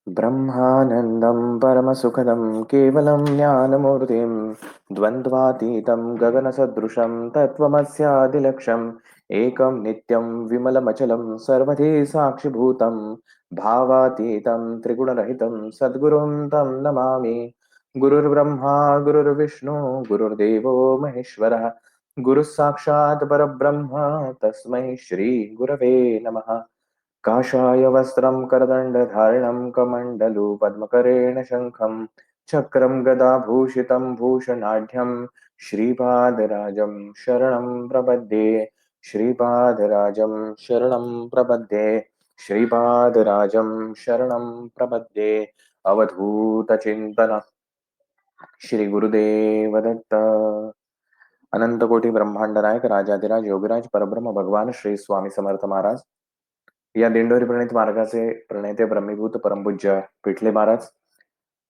ब्रह्मानन्दं परमसुखदं केवलं ज्ञानमूर्तिं द्वन्द्वातीतं गगनसदृशं तत्त्वमस्यादिलक्ष्यम् एकं नित्यं विमलमचलं सर्वधी साक्षिभूतं भावातीतं त्रिगुणरहितं सद्गुरुं तं नमामि। गुरुर्ब्रह्मा गुरुर्विष्णु गुरुर्देवो महेश्वरः गुरुः साक्षात् परब्रह्म तस्मै श्रीगुरवे नमः। काषाय वस्त्रं करदण्डधारिणं कमण्डलु पद्मकरेण शङ्खं चक्रं गदाभूषितं भूषणाढ्यं श्रीपादराजं शरणं प्रपद्ये। श्रीपादराजं शरणं प्रपद्ये। श्रीपादराजं शरणं प्रपद्ये। अवधूतचिंतन श्री गुरुदेव दत्त। अनंत कोटी ब्रह्मांड नायक राजाधिराज योगीराज परब्रह्म भगवान श्री स्वामी समर्थ महाराज या दिंडोरी प्रणित मार्गाचे प्रणेते ब्रह्मीभूत परमपूज्य पिठले महाराज,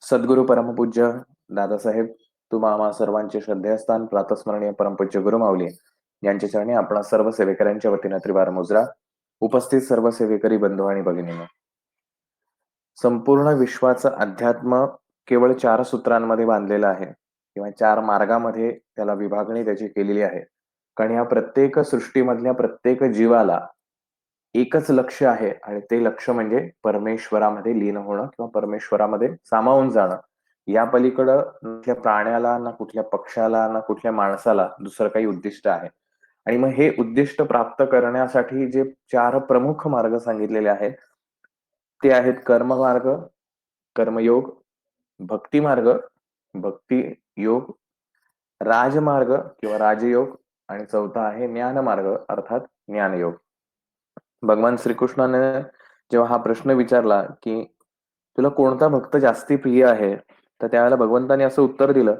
सद्गुरु परमपूज्य दादासाहेब तुम्हा आम्हा सर्वांचे श्रद्धेस्थान प्रातस्मरणीय परमपूज्य गुरुमाऊली यांच्या चरणी आपणा सर्व सेवेकऱ्यांच्या वतीने त्रिवार मुजरा. उपस्थित सर्व सेवेकरी बंधू आणि भगिनींनो, संपूर्ण विश्वाचं अध्यात्म केवळ 4 सूत्रांमध्ये बांधलेलं आहे किंवा 4 मार्गामध्ये त्याला विभागणी त्याची केलेली आहे. कारण या प्रत्येक सृष्टीमधल्या प्रत्येक जीवाला एकच लक्ष्य आहे आणि ते लक्ष्य म्हणजे परमेश्वरामध्ये लीन होणं किंवा परमेश्वरामध्ये सामावून जाणं. या पलीकडं कुठल्या प्राण्याला ना कुठल्या पक्षाला ना कुठल्या माणसाला दुसरं काही उद्दिष्ट आहे. आणि मग हे उद्दिष्ट प्राप्त करण्यासाठी जे 4 प्रमुख मार्ग सांगितलेले आहेत ते आहेत कर्ममार्ग, कर्मयोग, भक्ती मार्ग, भक्ती योग, राजमार्ग किंवा राजयोग आणि चौथा आहे ज्ञानमार्ग अर्थात ज्ञानयोग. भगवान श्रीकृष्णाने जेव्हा हा प्रश्न विचारला की तुला कोणता भक्त जास्ती प्रिय आहे, तर त्यावेळेला भगवंताने असं उत्तर दिलं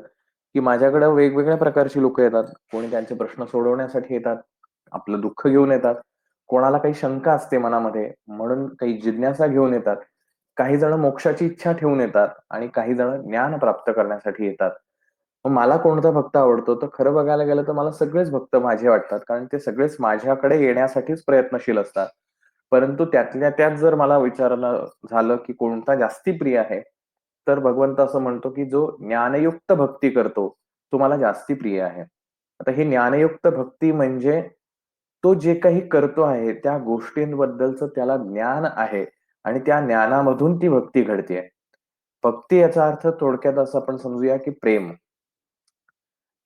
की माझ्याकडे वेगवेगळ्या प्रकारची लोक येतात. कोणी त्यांचे प्रश्न सोडवण्यासाठी येतात, आपलं दुःख घेऊन येतात, कोणाला काही शंका असते मनामध्ये म्हणून काही जिज्ञासा घेऊन येतात, काही जण मोक्षाची इच्छा ठेवून येतात आणि काही जण ज्ञान प्राप्त करण्यासाठी येतात. मग मला कोणता भक्त आवडतो, तर खरं बघायला गेलं तर मला सगळेच भक्त माझे वाटतात, कारण ते सगळेच माझ्याकडे येण्यासाठीच प्रयत्नशील असतात. परंतु त्यातल्या त्यात जर मला विचारणं झालं की कोणता जास्ती प्रिय आहे, तर भगवंत असं म्हणतो की जो ज्ञानयुक्त भक्ती करतो तो मला जास्ती प्रिय आहे. आता हे ज्ञानयुक्त भक्ती म्हणजे तो जे काही करतो आहे त्या गोष्टींबद्दलचं त्याला ज्ञान आहे आणि त्या ज्ञानामधून ती भक्ती घडतेय. भक्ती याचा अर्थ थोडक्यात असं आपण समजूया की प्रेम,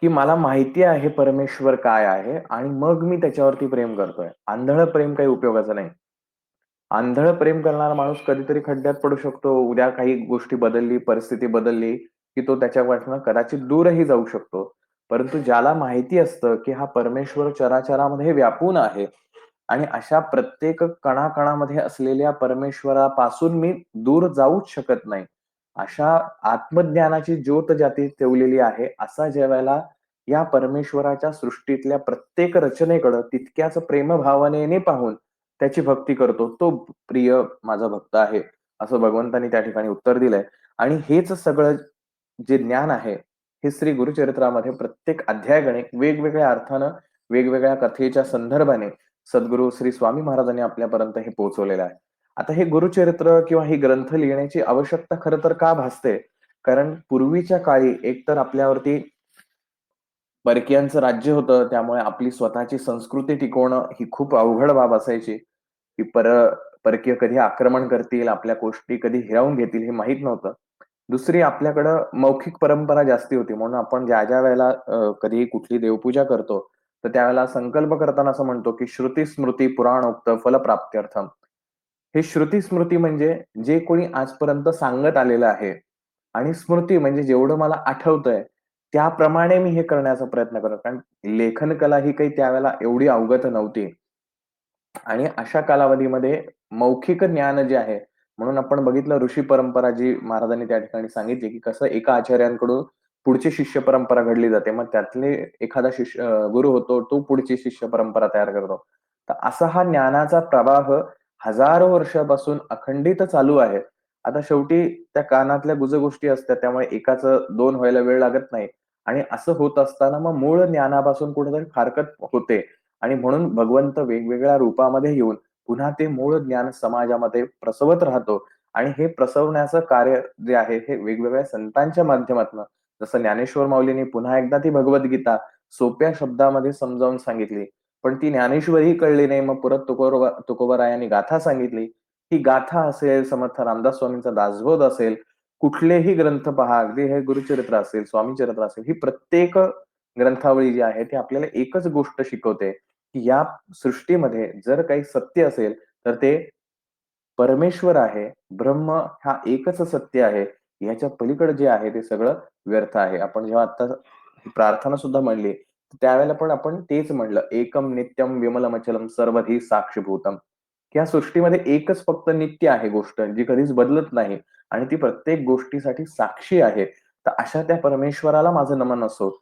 की मला माहिती आहे परमेश्वर काय आहे आणि मग मी त्याच्यावरती प्रेम करतोय. आंधळ प्रेम काही उपयोगाचं नाही. आंधळ प्रेम करणारा माणूस कधीतरी खड्ड्यात पडू शकतो. उद्या काही गोष्टी बदलली, परिस्थिती बदलली, की तो त्याच्यापासून कदाचित दूरही जाऊ शकतो. परंतु ज्याला माहिती असतं, की हा परमेश्वर चराचरामध्ये व्यापून आहे आणि अशा प्रत्येक कणाकणामध्ये असलेल्या परमेश्वरापासून मी दूर जाऊच शकत नाही. अशा आत्मज्ञानाची ज्योत ज्याती ठेवलेली आहे, असा ज्यावेळेला या परमेश्वराच्या सृष्टीतल्या प्रत्येक रचनेकडं तितक्याच प्रेमभावनेने पाहून त्याची भक्ती करतो, तो प्रिय माझा भक्त आहे, असं भगवंतांनी त्या ठिकाणी उत्तर दिलंय. आणि हेच सगळं जे ज्ञान आहे, हे श्री गुरुचरित्रामध्ये प्रत्येक अध्यायगणे वेगवेगळ्या अर्थानं, वेगवेगळ्या कथेच्या संदर्भाने सद्गुरू श्री स्वामी महाराजांनी आपल्यापर्यंत हे पोहोचवलेलं आहे. आता हे गुरुचरित्र किंवा हे ग्रंथ लिहिण्याची आवश्यकता खरं तर का भासते? कारण पूर्वीच्या काळी एकतर आपल्यावरती परकीयांचं राज्य होतं, त्यामुळे आपली स्वतःची संस्कृती टिकवणं ही खूप अवघड बाब असायची. की परकीय कधी आक्रमण करतील, आपल्या गोष्टी कधी हिरावून घेतील हे माहित नव्हतं. दुसरी आपल्याकडं मौखिक परंपरा जास्ती होती. म्हणून आपण ज्या वेळेला कधी कुठली देवपूजा करतो, तर त्यावेळेला संकल्प करताना असं म्हणतो की श्रुती स्मृती पुराणोक्त फलप्राप्त्यर्थम. हे श्रुती स्मृती म्हणजे जे कोणी आजपर्यंत सांगत आलेलं आहे आणि स्मृती म्हणजे जेवढं मला आठवतंय त्याप्रमाणे मी हे करण्याचा प्रयत्न करतो. कारण लेखन कला ही काही त्यावेळेला एवढी अवगत नव्हती. आणि अशा कालावधीमध्ये मौखिक ज्ञान जे आहे, म्हणून आपण बघितलं ऋषी परंपरा जी महाराजांनी त्या ठिकाणी सांगितली, की कसं एका आचार्यांकडून पुढची शिष्य परंपरा घडली जाते. मग त्यातले एखादा गुरु होतो, तो पुढची शिष्य परंपरा तयार करतो. तर असा हा ज्ञानाचा प्रवाह हजारो वर्षापासून अखंडित चालू आहे. आता शेवटी त्या कानातल्या गुजगोष्टी असतात, त्यामुळे एकाचं 2 व्हायला वेळ लागत नाही. आणि असं होत असताना मग मूळ ज्ञानापासून कुठेतरी फारकत होते. आणि म्हणून भगवंत वेगवेगळ्या रूपामध्ये येऊन पुन्हा ते मूळ ज्ञान समाजामध्ये प्रसवत राहतो आणि हे प्रसवण्याचं कार्य जे आहे हे वेगवेगळ्या संतांच्या माध्यमातून, जसं ज्ञानेश्वर माऊलींनी पुन्हा एकदा ती भगवद्गीता सोप्या शब्दामध्ये समजावून सांगितली. पण ती ज्ञानेश्वरी कळली नाही. मग परत तुकोबारायांनी गाथा सांगितली. ही गाथा असेल, समर्थ रामदास स्वामींचा दासबोध असेल, कुठलेही ग्रंथ पहा, अगदी हे गुरुचरित्र असेल, स्वामीचरित्र असेल, ही प्रत्येक ग्रंथावळी जी आहे ती आपल्याला एकच गोष्ट शिकवते, की या सृष्टीमध्ये जर काही सत्य असेल तर ते परमेश्वर आहे, ब्रह्म हा एकच सत्य आहे. ह्याच्या पलीकडे जे आहे ते सगळं व्यर्थ आहे. आपण जेव्हा आता ही प्रार्थना सुद्धा म्हणली, त्यावेळेला पण आपण तेच म्हणलं, "एकम नित्यम विमलमचलम सर्वधी साक्षीभूतम." या सृष्टीमध्ये एकच फक्त नित्य आहे गोष्ट, जी कधीच बदलत नाही आणि ती प्रत्येक गोष्टीसाठी साक्षी आहे. तर अशा त्या परमेश्वराला माझं नमन असो.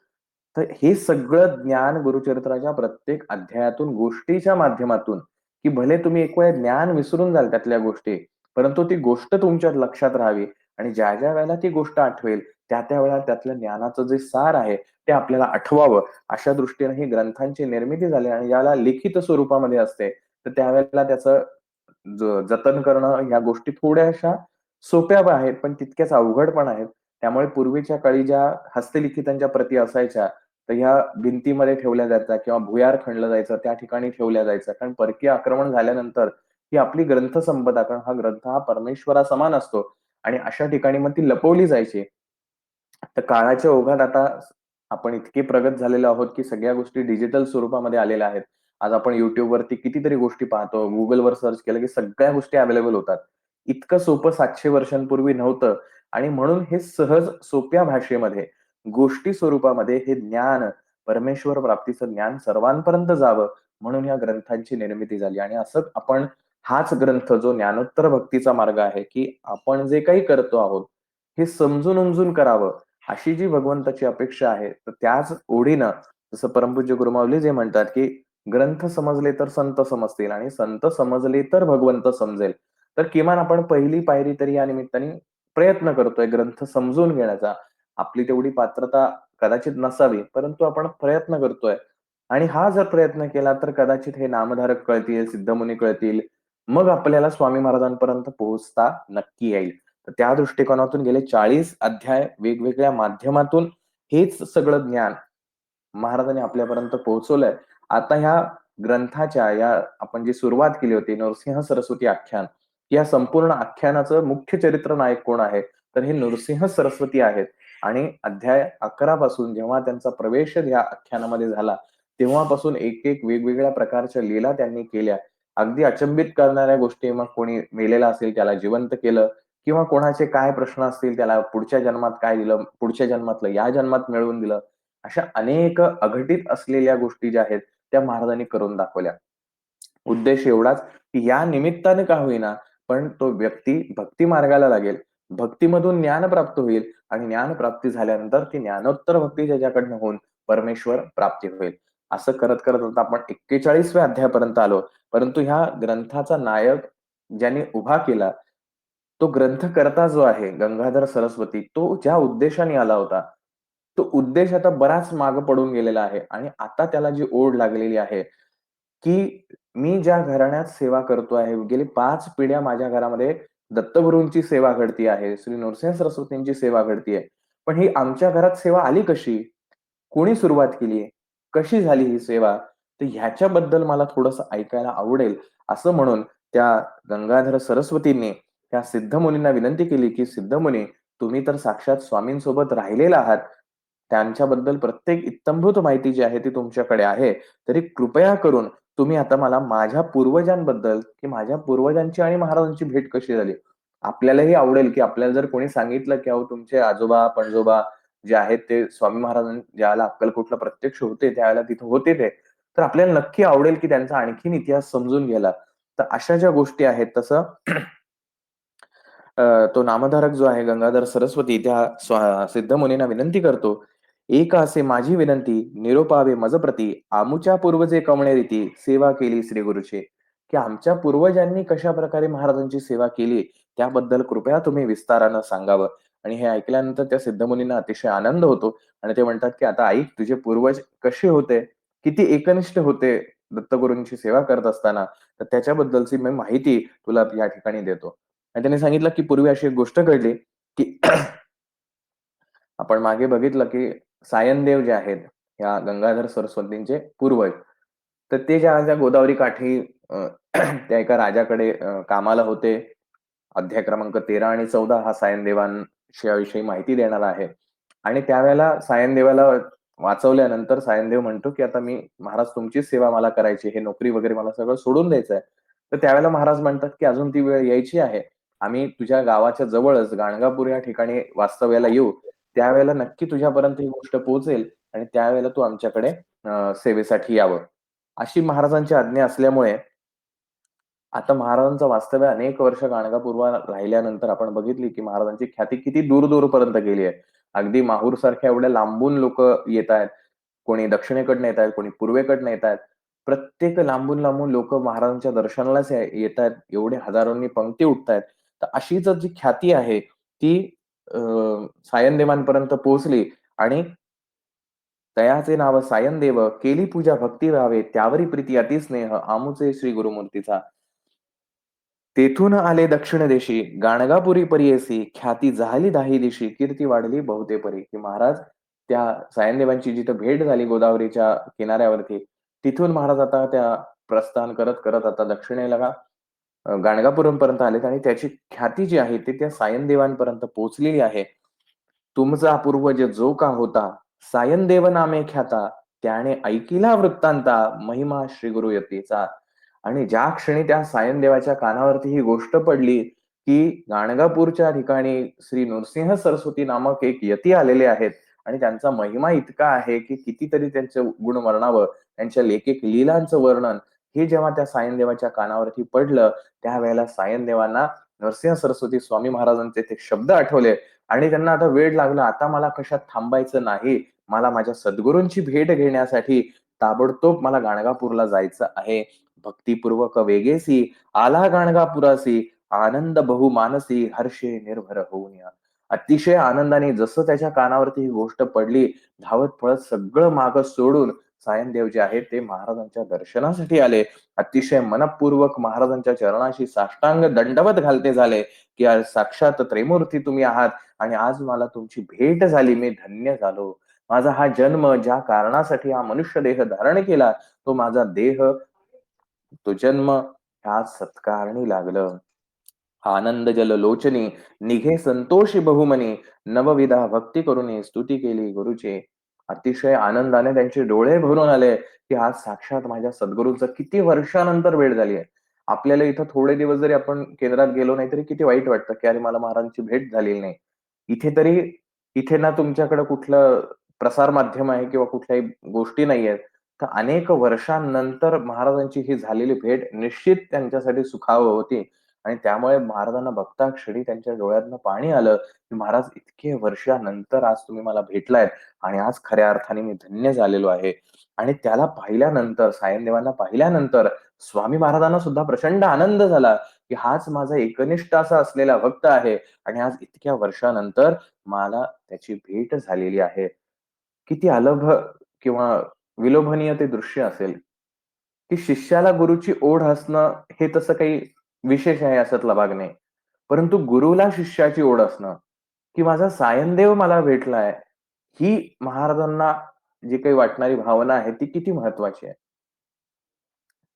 तर हे सगळं ज्ञान गुरुचरित्राच्या प्रत्येक अध्यायातून, गोष्टीच्या माध्यमातून, की भले तुम्ही एक वेळ ज्ञान विसरून जाल त्यातल्या गोष्टी, परंतु ती गोष्ट तुमच्या लक्षात राहावी आणि ज्या वेळेला ती गोष्ट आठवेल, त्या वेळेला त्यातलं ज्ञानाचं जे सार आहे, ते आपल्याला आठवावं. अशा दृष्टीने ही ग्रंथांची निर्मिती झाली आणि याला लिखित स्वरूपामध्ये असते. तर त्यावेळेला त्याचं जतन करणं ह्या गोष्टी थोड्याशा सोप्या आहेत, पण तितक्याच अवघड पण आहेत. त्यामुळे पूर्वीच्या काळी ज्या हस्तलिखितांच्या प्रती असायच्या, तर ह्या भिंतीमध्ये ठेवल्या जायच्या किंवा भुयार खणलं जायचं, त्या ठिकाणी ठेवल्या जायचं. कारण परकीय आक्रमण झाल्यानंतर ही आपली ग्रंथसंपदा, कारण हा ग्रंथ हा परमेश्वरासमान असतो आणि अशा ठिकाणी मग ती लपवली जायची. तर काळाच्या ओघात आता आपण इतके प्रगत झालेलो आहोत, की सगळ्या गोष्टी डिजिटल स्वरूपामध्ये आलेल्या आहेत. आज आपण YouTubeवरती कितीतरी गोष्टी पाहतो. Googleवर सर्च केलं, की सगळ्या गोष्टी अवेलेबल होतात. इतकं सोपं 700 वर्षांपूर्वी नव्हतं आणि म्हणून हे सहज सोप्या भाषेमध्ये, गोष्टी स्वरूपामध्ये हे ज्ञान, परमेश्वर प्राप्तीचं ज्ञान सर्वांपर्यंत जावं, म्हणून या ग्रंथांची निर्मिती झाली आणि असं आपण हाच ग्रंथ जो ज्ञानोत्तर भक्तीचा मार्ग आहे, की आपण जे काही करतो आहोत, हे समजून-उमजून करावं, अशी जी भगवंताची अपेक्षा आहे, तर त्याच ओढीनं जसं परमपूज्य गुरुमाऊली जे म्हणतात, की ग्रंथ समजले तर संत समजतील आणि संत समजले तर भगवंत समजेल. तर किमान आपण पहिली पायरी तरी या निमित्ताने प्रयत्न करतोय ग्रंथ समजून घेण्याचा. आपली तेवढी पात्रता कदाचित नसावी, परंतु आपण प्रयत्न करतोय आणि हा जर प्रयत्न केला तर कदाचित हे नामधारक कळतील, सिद्धमुनी कळतील. मग आपल्याला स्वामी महाराजांपर्यंत पोहोचता नक्की येईल. तर त्या दृष्टिकोनातून गेले 40 अध्याय वेगवेगळ्या माध्यमातून हेच सगळं ज्ञान महाराजांनी आपल्यापर्यंत पोहोचवलंय. आता ह्या ग्रंथाच्या या आपण जी सुरुवात केली होती नरसिंह सरस्वती आख्यान, या संपूर्ण आख्यानाचं मुख्य चरित्र नायक कोण आहे? तर हे नृसिंह सरस्वती आहेत आणि अध्याय 11 पासून जेव्हा त्यांचा प्रवेश या आख्यानामध्ये झाला, तेव्हापासून एक-एक वेगवेगळ्या प्रकारच्या लीला त्यांनी केल्या. अगदी अचंबित करणाऱ्या गोष्टी, मग कोणी मेलेला असेल त्याला जिवंत केलं किंवा कोणाचे काय प्रश्न असतील त्याला पुढच्या जन्मात काय दिलं, पुढच्या जन्मातलं या जन्मात मिळवून दिलं. अशा अनेक अघटित असलेल्या गोष्टी ज्या आहेत, त्या महाराजांनी करून दाखवल्या. उद्देश एवढाच, की या निमित्ताने का होईना, पण तो व्यक्ती भक्ती मार्गाला लागेल. भक्तीमधून ज्ञान प्राप्त होईल आणि ज्ञान प्राप्ती झाल्यानंतर ती ज्ञानोत्तर भक्ती ज्याच्याकडनं होऊन परमेश्वर प्राप्ती होईल. असं करत आता आपण 41व्या अध्यायापर्यंत आलो. परंतु ह्या ग्रंथाचा नायक ज्याने उभा केला, तो ग्रंथकर्ता जो आहे गंगाधर सरस्वती, तो ज्या उद्देशाने आला होता, तो उद्देश आता बराच मागे पडून गेलेला आहे आणि आता त्याला जी ओढ लागलेली आहे, की मी ज्या घराण्यात सेवा करतो आहे, गेली 5 पिढ्या माझ्या घरामध्ये दत्तगुरूंची सेवा घडती आहे, श्री नरसिंह सरस्वतींची सेवा घडतीये. पण ही आमच्या घरात सेवा आली कशी? कोणी सुरुवात केली? कशी झाली ही सेवा? तर ह्याच्याबद्दल मला थोडंसं ऐकायला आवडेल, असं म्हणून त्या गंगाधर सरस्वतींनी त्या सिद्धमुनींना विनंती केली, की सिद्धमुनी तुम्ही तर साक्षात स्वामींसोबत राहिलेला आहात. त्यांच्याबद्दल प्रत्येक इत्थंभूत माहिती जी आहे ती तुमच्याकडे आहे. तरी कृपया करून तुम्ही आता मला माझ्या पूर्वजांबद्दल, की माझ्या पूर्वजांची आणि महाराजांची भेट कशी झाली? आपल्यालाही आवडेल, की आपल्याला जर कोणी सांगितलं, की अहो तुमचे आजोबा, पणजोबा जे आहेत ते स्वामी महाराजांनी ज्यावेळेला अक्कलकोटला प्रत्यक्ष होते, त्यावेळेला तिथे होते ते. तर आपल्याला नक्की आवडेल, की त्यांचा आणखीन इतिहास समजून घ्यायला. तर अशा ज्या गोष्टी आहेत तसं तो नामधारक जो आहे गंगाधर सरस्वती त्या सिद्धमुनींना विनंती करतो, "एक असे माझी विनंती, निरोपावे मजप्रती, आमुच्या पूर्वजे कवणे रीती, सेवा केली श्री गुरुची." की आमच्या पूर्वजांनी कशाप्रकारे महाराजांची सेवा केली, त्याबद्दल कृपया तुम्ही विस्तारानं सांगावं. आणि हे ऐकल्यानंतर त्या सिद्धमुनींना अतिशय आनंद होतो आणि ते म्हणतात, की "आता ऐक, तुझे पूर्वज कसे होते, किती एकनिष्ठ होते दत्तगुरूंची सेवा करत असताना, तर त्याच्याबद्दलची मी माहिती तुला या ठिकाणी देतो." आणि त्यांनी सांगितलं, की पूर्वी अशी एक गोष्ट घडली, की आपण मागे बघितलं, की सायनदेव जे आहेत, ह्या गंगाधर सरस्वतींचे पूर्वज. तर ते ज्या गोदावरी काठी त्या एका राजाकडे कामाला होते. अध्याय क्रमांक 13 आणि 14 हा सायनदेवांविषयी माहिती देणारा आहे. आणि त्यावेळेला सायनदेवाला वाचवल्यानंतर सायनदेव म्हणतो, की "आता मी महाराज तुमचीच सेवा मला करायची. हे नोकरी वगैरे मला सगळं सोडून द्यायचं आहे." तर त्यावेळेला महाराज म्हणतात, की "अजून ती वेळ यायची आहे. आम्ही तुझ्या गावाच्या जवळच गाणगापूर या ठिकाणी वास्तव्याला येऊ. त्यावेळेला नक्की तुझ्यापर्यंत ही गोष्ट पोहोचेल आणि त्यावेळेला तू आमच्याकडे सेवेसाठी यावं." अशी महाराजांची आज्ञा असल्यामुळे आता महाराजांचं वास्तव्य अनेक वर्ष गाणगापूरला राहिल्यानंतर आपण बघितली, की महाराजांची ख्याती किती दूर-दूरपर्यंत गेली आहे. अगदी माहूरसारख्या एवढ्या लांबून लोकं येतायत. कोणी दक्षिणेकडनं येतायत, कोणी पूर्वेकडनं येतायत. प्रत्येक लांबून-लांबून लोकं महाराजांच्या दर्शनालाच येतायत. एवढे हजारोंनी पंक्ती उठतायत. तर अशीच जी ख्याती आहे, ती अ, सायनदेवांपर्यंत पोहोचली आणि तयाचे नाव सायनदेव, केली पूजा भक्ती व्हावे, त्यावरी प्रीती अति स्नेह, आमुचे श्री गुरुमूर्तीचा. तेथून आले दक्षिण देशी, गाणगापुरी परीयसी, ख्याती झाली दाही दिशी, कीर्ती वाढली बहुते परी. की महाराज त्या सायनदेवांची जिथं भेट झाली गोदावरीच्या किनाऱ्यावरती, तिथून महाराज आता त्या प्रस्थान करत आता दक्षिणेला गाणगापूरपर्यंत आलेत आणि त्याची ख्याती जी आहे ती त्या सायनदेवांपर्यंत पोहोचलेली आहे. तुमचा पूर्वज जो का होता, सायनदेव नामे ख्याता, त्याने ऐकिला वृत्तांता, महिमा श्री गुरु यतीचा. आणि ज्या क्षणी त्या सायनदेवाच्या कानावरती ही गोष्ट पडली, की गाणगापूरच्या ठिकाणी श्री नृसिंह सरस्वती नामक एक यती आलेले आहेत आणि त्यांचा महिमा इतका आहे, की कितीतरी त्यांचे गुण वर्णावं, त्यांच्या लेखिक लीलांचं वर्णन, हे जेव्हा त्या सायनदेवाच्या कानावरती पडलं, त्यावेळेला सायनदेवांना नरसिंह सरस्वती स्वामी महाराजांचे ते शब्द आठवले आणि त्यांना आता वेळ लागला. आता मला कशात थांबायचं नाही. मला माझ्या सद्गुरूंची भेट घेण्यासाठी ताबडतोब मला गाणगापूरला जायचं आहे. भक्तिपूर्वक वेगेसी आला गाणगापुरासी, आनंद बहु मानसी हर्षे निर्भर होऊन या. अतिशय आनंदाने जसं त्याच्या कानावरती ही गोष्ट पडली, धावत पळत सगळं मागं सोडून सायनदेव जे आहेत ते महाराजांच्या दर्शनासाठी आले. अतिशय मनःपूर्वक महाराजांच्या चरणाशी साष्टांग दंडवत घालते झाले, की आज साक्षात त्रैमूर्ती तुम्ही आहात आणि आज मला तुमची भेट झाली. मी धन्य झालो. माझा हा जन्म ज्या कारणासाठी हा मनुष्य देह धारण केला, तो माझा देह तो जन्म ह्या सत्कारणी लागलं. आनंद जल लोचनी निघे संतोषी बहुमनी नवविधा भक्ती करुणी स्तुती केली गुरुची. अतिशय आनंदाने त्यांचे डोळे भरून आले, की आज साक्षात माझ्या सद्गुरूंचं किती वर्षानंतर भेट झाली आहे. आपल्याला इथं थोडे दिवस जरी आपण केंद्रात गेलो नाही तरी किती वाईट वाटतं, की अरे मला महाराजांची भेट झालेली नाही. इथे तरी इथे ना तुमच्याकडे कुठलं प्रसार माध्यम आहे किंवा कुठल्याही गोष्टी नाहीयेत. तर अनेक वर्षांनंतर महाराजांची ही झालेली भेट निश्चित त्यांच्यासाठी सुखावह होती. आणि त्यामुळे महाराजांना बघताक्षणी त्यांच्या डोळ्यातनं पाणी आलं, की महाराज इतके वर्षानंतर आज तुम्ही मला भेटलायत आणि आज खऱ्या अर्थाने मी धन्य झालेलो आहे. आणि त्याला पाहिल्यानंतर, सायनदेवांना पाहिल्यानंतर स्वामी महाराजांना सुद्धा प्रचंड आनंद झाला, की हाच माझा एकनिष्ठ असा असलेला भक्त आहे आणि आज इतक्या वर्षानंतर मला त्याची भेट झालेली आहे. किती अलभ किंवा विलोभनीय ते दृश्य असेल, की शिष्याला गुरुची ओढ असणं हे तसं काही विशेष आहे अशातला भाग नाही. परंतु गुरुला शिष्याची ओढ असणं, की माझा सायनदेव मला भेटलाय, ही महाराजांना जी काही वाटणारी भावना आहे ती किती महत्वाची आहे.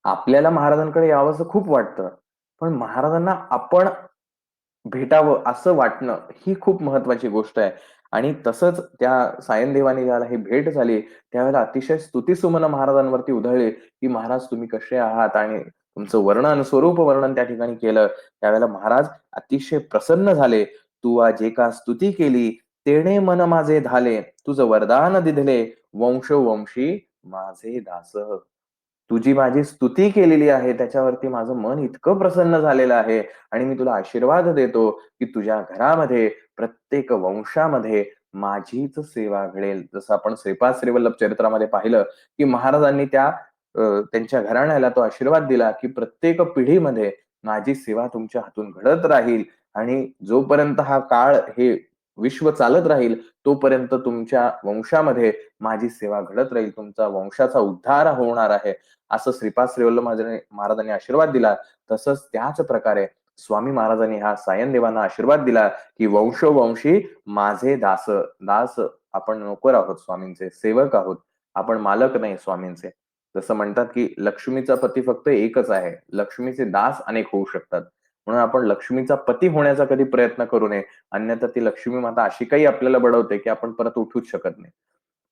आपल्याला महाराजांकडे यावंसं खूप वाटतं. पण महाराजांना आपण भेटावं असं वाटणं, ही खूप महत्वाची गोष्ट आहे. आणि तसंच त्या सायनदेवाने ज्यावेळेला ही भेट झाली, त्यावेळेला अतिशय स्तुतिसुमनं महाराजांवरती उधळली, की "महाराज तुम्ही कसे आहात?" आणि तुमचं वर्णन, स्वरूप वर्णन त्या ठिकाणी केलं. त्यावेळेला महाराज अतिशय प्रसन्न झाले. "तू जे का स्तुती केली, तेणे मन माझे झाले. तुझं वरदान दिधले, वंशोवंशी माझे दास." तुझी माझी स्तुती केलेली आहे, त्याच्यावरती माझं मन इतकं प्रसन्न झालेलं आहे आणि मी तुला आशीर्वाद देतो, की तुझ्या घरामध्ये, प्रत्येक वंशामध्ये माझीच सेवा घडेल. जसं आपण श्रीपाद श्रीवल्लभ चरित्रामध्ये पाहिलं, की महाराजांनी त्यांच्या घराण्याला तो आशीर्वाद दिला, की प्रत्येक पिढीमध्ये माझी सेवा तुमच्या हातून घडत राहील आणि जोपर्यंत हा काळ हे विश्व चालत राहील, तोपर्यंत तुमच्या वंशामध्ये माझी सेवा घडत राहील. तुमचा वंशाचा उद्धार होणार आहे. असं श्रीपाद श्रीवल्लभ महाराजांनी आशीर्वाद दिला. तसंच त्याच प्रकारे स्वामी महाराजांनी ह्या सायनदेवांना आशीर्वाद दिला, की वंशोवंशी माझे दास. दास आपण नोकर आहोत स्वामींचे, सेवक आहोत. आपण मालक नाही स्वामींचे. जसं म्हणतात, की लक्ष्मीचा पती फक्त एकच आहे. लक्ष्मीचे दास अनेक होऊ शकतात. म्हणून आपण लक्ष्मीचा पती होण्याचा कधी प्रयत्न करू नये. अन्यथा ती लक्ष्मी माता अशी काही आपल्याला बळवते, की आपण परत उठूच शकत नाही.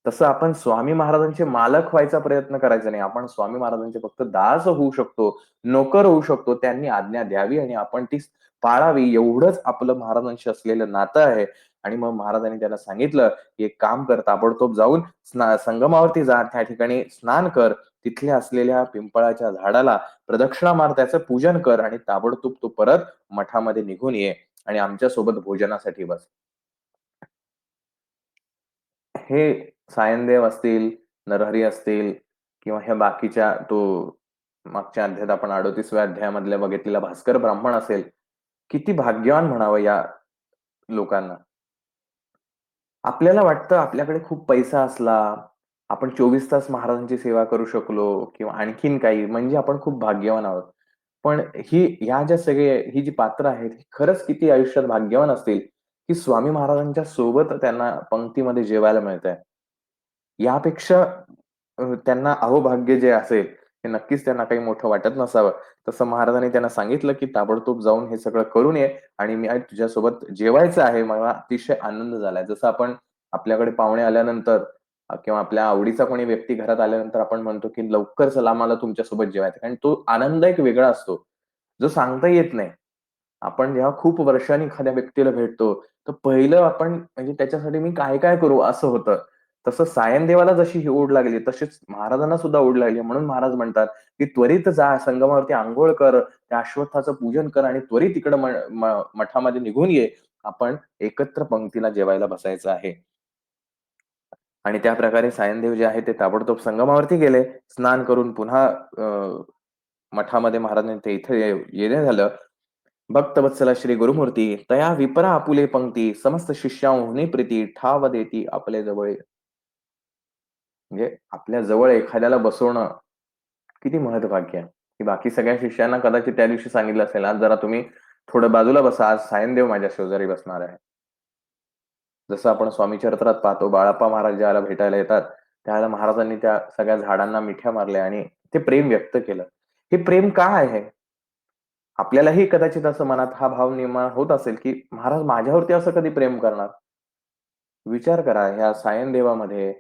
तसं आपण स्वामी महाराजांचे मालक व्हायचा प्रयत्न करायचा नाही. आपण स्वामी महाराजांचे फक्त दास होऊ शकतो, नोकर होऊ शकतो. त्यांनी आज्ञा द्यावी आणि आपण ती पाळावी एवढंच आपलं महाराजांशी असलेलं नातं आहे. आणि मग महाराजांनी त्याला सांगितलं, की "एक काम कर, ताबडतोब जाऊन संगमावरती जा. त्या ठिकाणी स्नान कर. तिथल्या असलेल्या पिंपळाच्या झाडाला प्रदक्षिणा मार, त्याचं पूजन कर आणि ताबडतोब तू परत मठामध्ये निघून ये आणि आमच्यासोबत भोजनासाठी बस." हे सायनदेव असतील, नरहरी असतील किंवा ह्या बाकीच्या तो मागच्या अध्यायात आपण 38व्या अध्यायामधल्या बघितलेला भास्कर ब्राह्मण असेल, किती भाग्यवान म्हणावं या लोकांना. आपल्याला वाटतं आपल्याकडे खूप पैसा असला, आपण 24 तास महाराजांची सेवा करू शकलो किंवा आणखीन काही म्हणजे आपण खूप भाग्यवान आहोत. पण ह्या ज्या ही जी पात्र आहेत, ही खरंच किती आयुष्यात भाग्यवान असतील, की स्वामी महाराजांच्या सोबत त्यांना पंक्तीमध्ये जेवायला मिळतंय. यापेक्षा त्यांना अहोभाग्य जे असेल, हे नक्कीच त्यांना काही मोठं वाटत नसावं. तसं महाराजांनी त्यांना सांगितलं, की "ताबडतोब जाऊन हे सगळं करून ये आणि मी आज तुझ्यासोबत जेवायचं आहे. मला अतिशय आनंद झालाय." जसं आपण आपल्याकडे पाहुणे आल्यानंतर किंवा आपल्या आवडीचा कोणी व्यक्ती घरात आल्यानंतर आपण म्हणतो, की "लवकर चला, मला तुमच्यासोबत जेवायचं." कारण तो आनंद एक वेगळा असतो, जो सांगता येत नाही. आपण जेव्हा खूप वर्षांनी एखाद्या व्यक्तीला भेटतो, तर पहिलं आपण म्हणजे त्याच्यासाठी मी काय-काय करू असं होतं. तसं सायनदेवाला जशी ही ओढ लागली, तशीच महाराजांना सुद्धा ओढ लागली. म्हणून महाराज म्हणतात, की "त्वरित जा, संगमावरती अंघोळ कर, त्या अश्वत्थाचं पूजन कर आणि त्वरित इकडं मठामध्ये निघून ये. आपण एकत्र पंक्तीला जेवायला बसायचं आहे." आणि त्याप्रकारे सायनदेव जे आहे ते ताबडतोब संगमावरती गेले. स्नान करून पुन्हा मठामध्ये महाराजांनी ते इथे येणं झालं. भक्तवत्सला श्री गुरुमूर्ती तया विपरा आपुले पंक्ती समस्त शिष्याहुनी प्रीती ठाव देती आपले जवळ. म्हणजे आपल्या जवळ एखाद्याला बसवणं किती महत्वाकांक्षी आहे, की बाकी सगळ्या शिष्यांना कदाचित त्या दिवशी सांगितलं असेल, "आज जरा तुम्ही थोडं बाजूला बसा, आज सायनदेव माझ्या शेजारी बसणार आहे." जसं आपण स्वामी चरित्रात पाहतो, बाळाप्पा महाराज ज्याला भेटायला येतात, त्यावेळेला महाराजांनी त्या सगळ्या झाडांना मिठ्या मारल्या आणि ते प्रेम व्यक्त केलं. हे प्रेम का आहे? आपल्यालाही कदाचित असं मनात हा भाव निर्माण होत असेल, की महाराज माझ्यावरती असं कधी प्रेम करणार? विचार करा, ह्या सायनदेवामध्ये,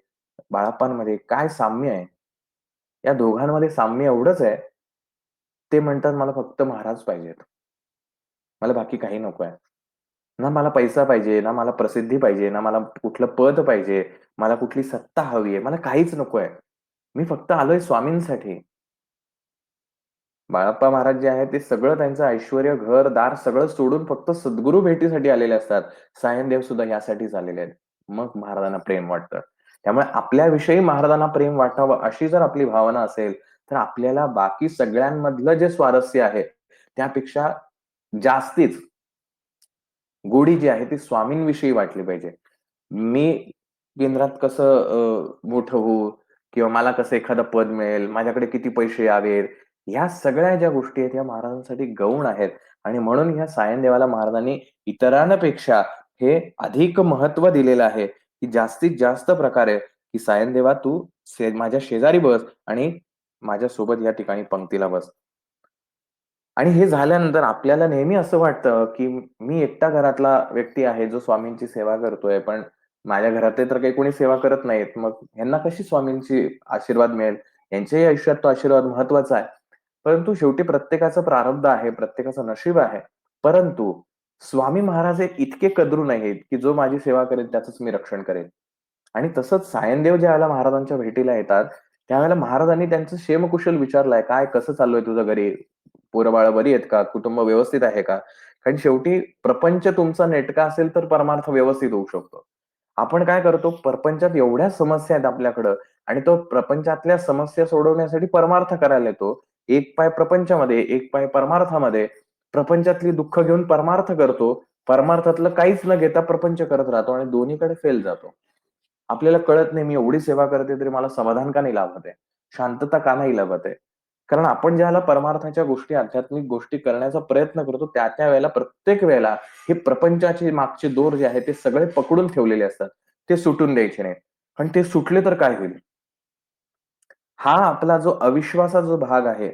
बाळाप्पांमध्ये काय साम्य आहे? या दोघांमध्ये साम्य एवढंच आहे, ते म्हणतात मला फक्त महाराज पाहिजेत. मला बाकी काही नकोय. ना मला पैसा पाहिजे, ना मला प्रसिद्धी पाहिजे, ना मला कुठलं पद पाहिजे, मला कुठली सत्ता हवी आहे. मला काहीच नकोय. मी फक्त आलोय स्वामींसाठी. बाळाप्पा महाराज जे आहेत ते सगळं त्यांचं ऐश्वर्य, घर-दार सगळं सोडून फक्त सद्गुरू भेटीसाठी आलेले असतात. सायनदेव सुद्धा यासाठीच आलेले आहेत. मग महाराजांना प्रेम वाटतं. त्यामुळे आपल्याविषयी महाराजांना प्रेम वाटावं अशी जर आपली भावना असेल, तर आपल्याला बाकी सगळ्यांमधलं जे स्वारस्य आहे, त्यापेक्षा जास्तीच गोडी जी आहे ती स्वामींविषयी वाटली पाहिजे. मी केंद्रात कसं मोठं होऊ किंवा मला कसं एखादं पद मिळेल, माझ्याकडे किती पैसे यावेत, ह्या सगळ्या ज्या गोष्टी आहेत, ह्या महाराजांसाठी गौण आहेत आणि म्हणून ह्या सायनदेवाला महाराजांनी इतरांपेक्षा हे अधिक महत्त्व दिलेलं आहे, की जास्तीत जास्त प्रकारे, की "सायनदेवा तू माझ्या शेजारी बस आणि माझ्यासोबत या ठिकाणी पंक्तीला बस." आणि हे झाल्यानंतर आपल्याला नेहमी असं वाटतं, की मी एकटा घरातला व्यक्ती आहे, जो स्वामींची सेवा करतोय. पण माझ्या घरातले तर काही कोणी सेवा करत नाहीत. मग ह्यांना कशी स्वामींची आशीर्वाद मिळेल? यांच्याही आयुष्यात तो आशीर्वाद महत्वाचा आहे. परंतु शेवटी प्रत्येकाचं प्रारब्ध आहे, प्रत्येकाचं नशीब आहे. परंतु स्वामी महाराज एक इतके कदरू नाहीत, की जो माझी सेवा करेल त्याचंच मी रक्षण करेल. आणि तसंच सायनदेव ज्यावेळेला महाराजांच्या भेटीला येतात, त्यावेळेला महाराजांनी त्यांचं क्षेमकुशल विचारलंय, "काय कसं चालू तुझं घरी? पोरं-बाळं बरी आहेत का? कुटुंब व्यवस्थित आहे का?" कारण शेवटी प्रपंच तुमचा नेटका असेल तर परमार्थ व्यवस्थित होऊ शकतो. आपण काय करतो, प्रपंचात एवढ्या समस्या आहेत आपल्याकडं आणि तो प्रपंचातल्या समस्या सोडवण्यासाठी परमार्थ करायला येतो. एक पाय प्रपंचामध्ये, एक पाय परमार्थामध्ये. प्रपंचातली दुःख घेऊन परमार्थ करतो. परमार्थातलं काहीच न घेता प्रपंच करत राहतो आणि दोन्हीकडे फेल जातो. आपल्याला कळत नाही, मी एवढी सेवा करते तरी मला समाधान का नाही लाभत आहे? शांतता का नाही लाभत आहे? कारण आपण ज्यावेळेला परमार्थाच्या गोष्टी, आध्यात्मिक गोष्टी करण्याचा प्रयत्न करतो, त्या वेळेला प्रत्येक वेळेला हे प्रपंचाचे मागचे दोर जे आहेत ते सगळे पकडून ठेवलेले असतात. ते सुटून द्यायचे नाहीत. आणि ते सुटले तर काय होईल? हा आपला जो अविश्वासाचा जो भाग आहे,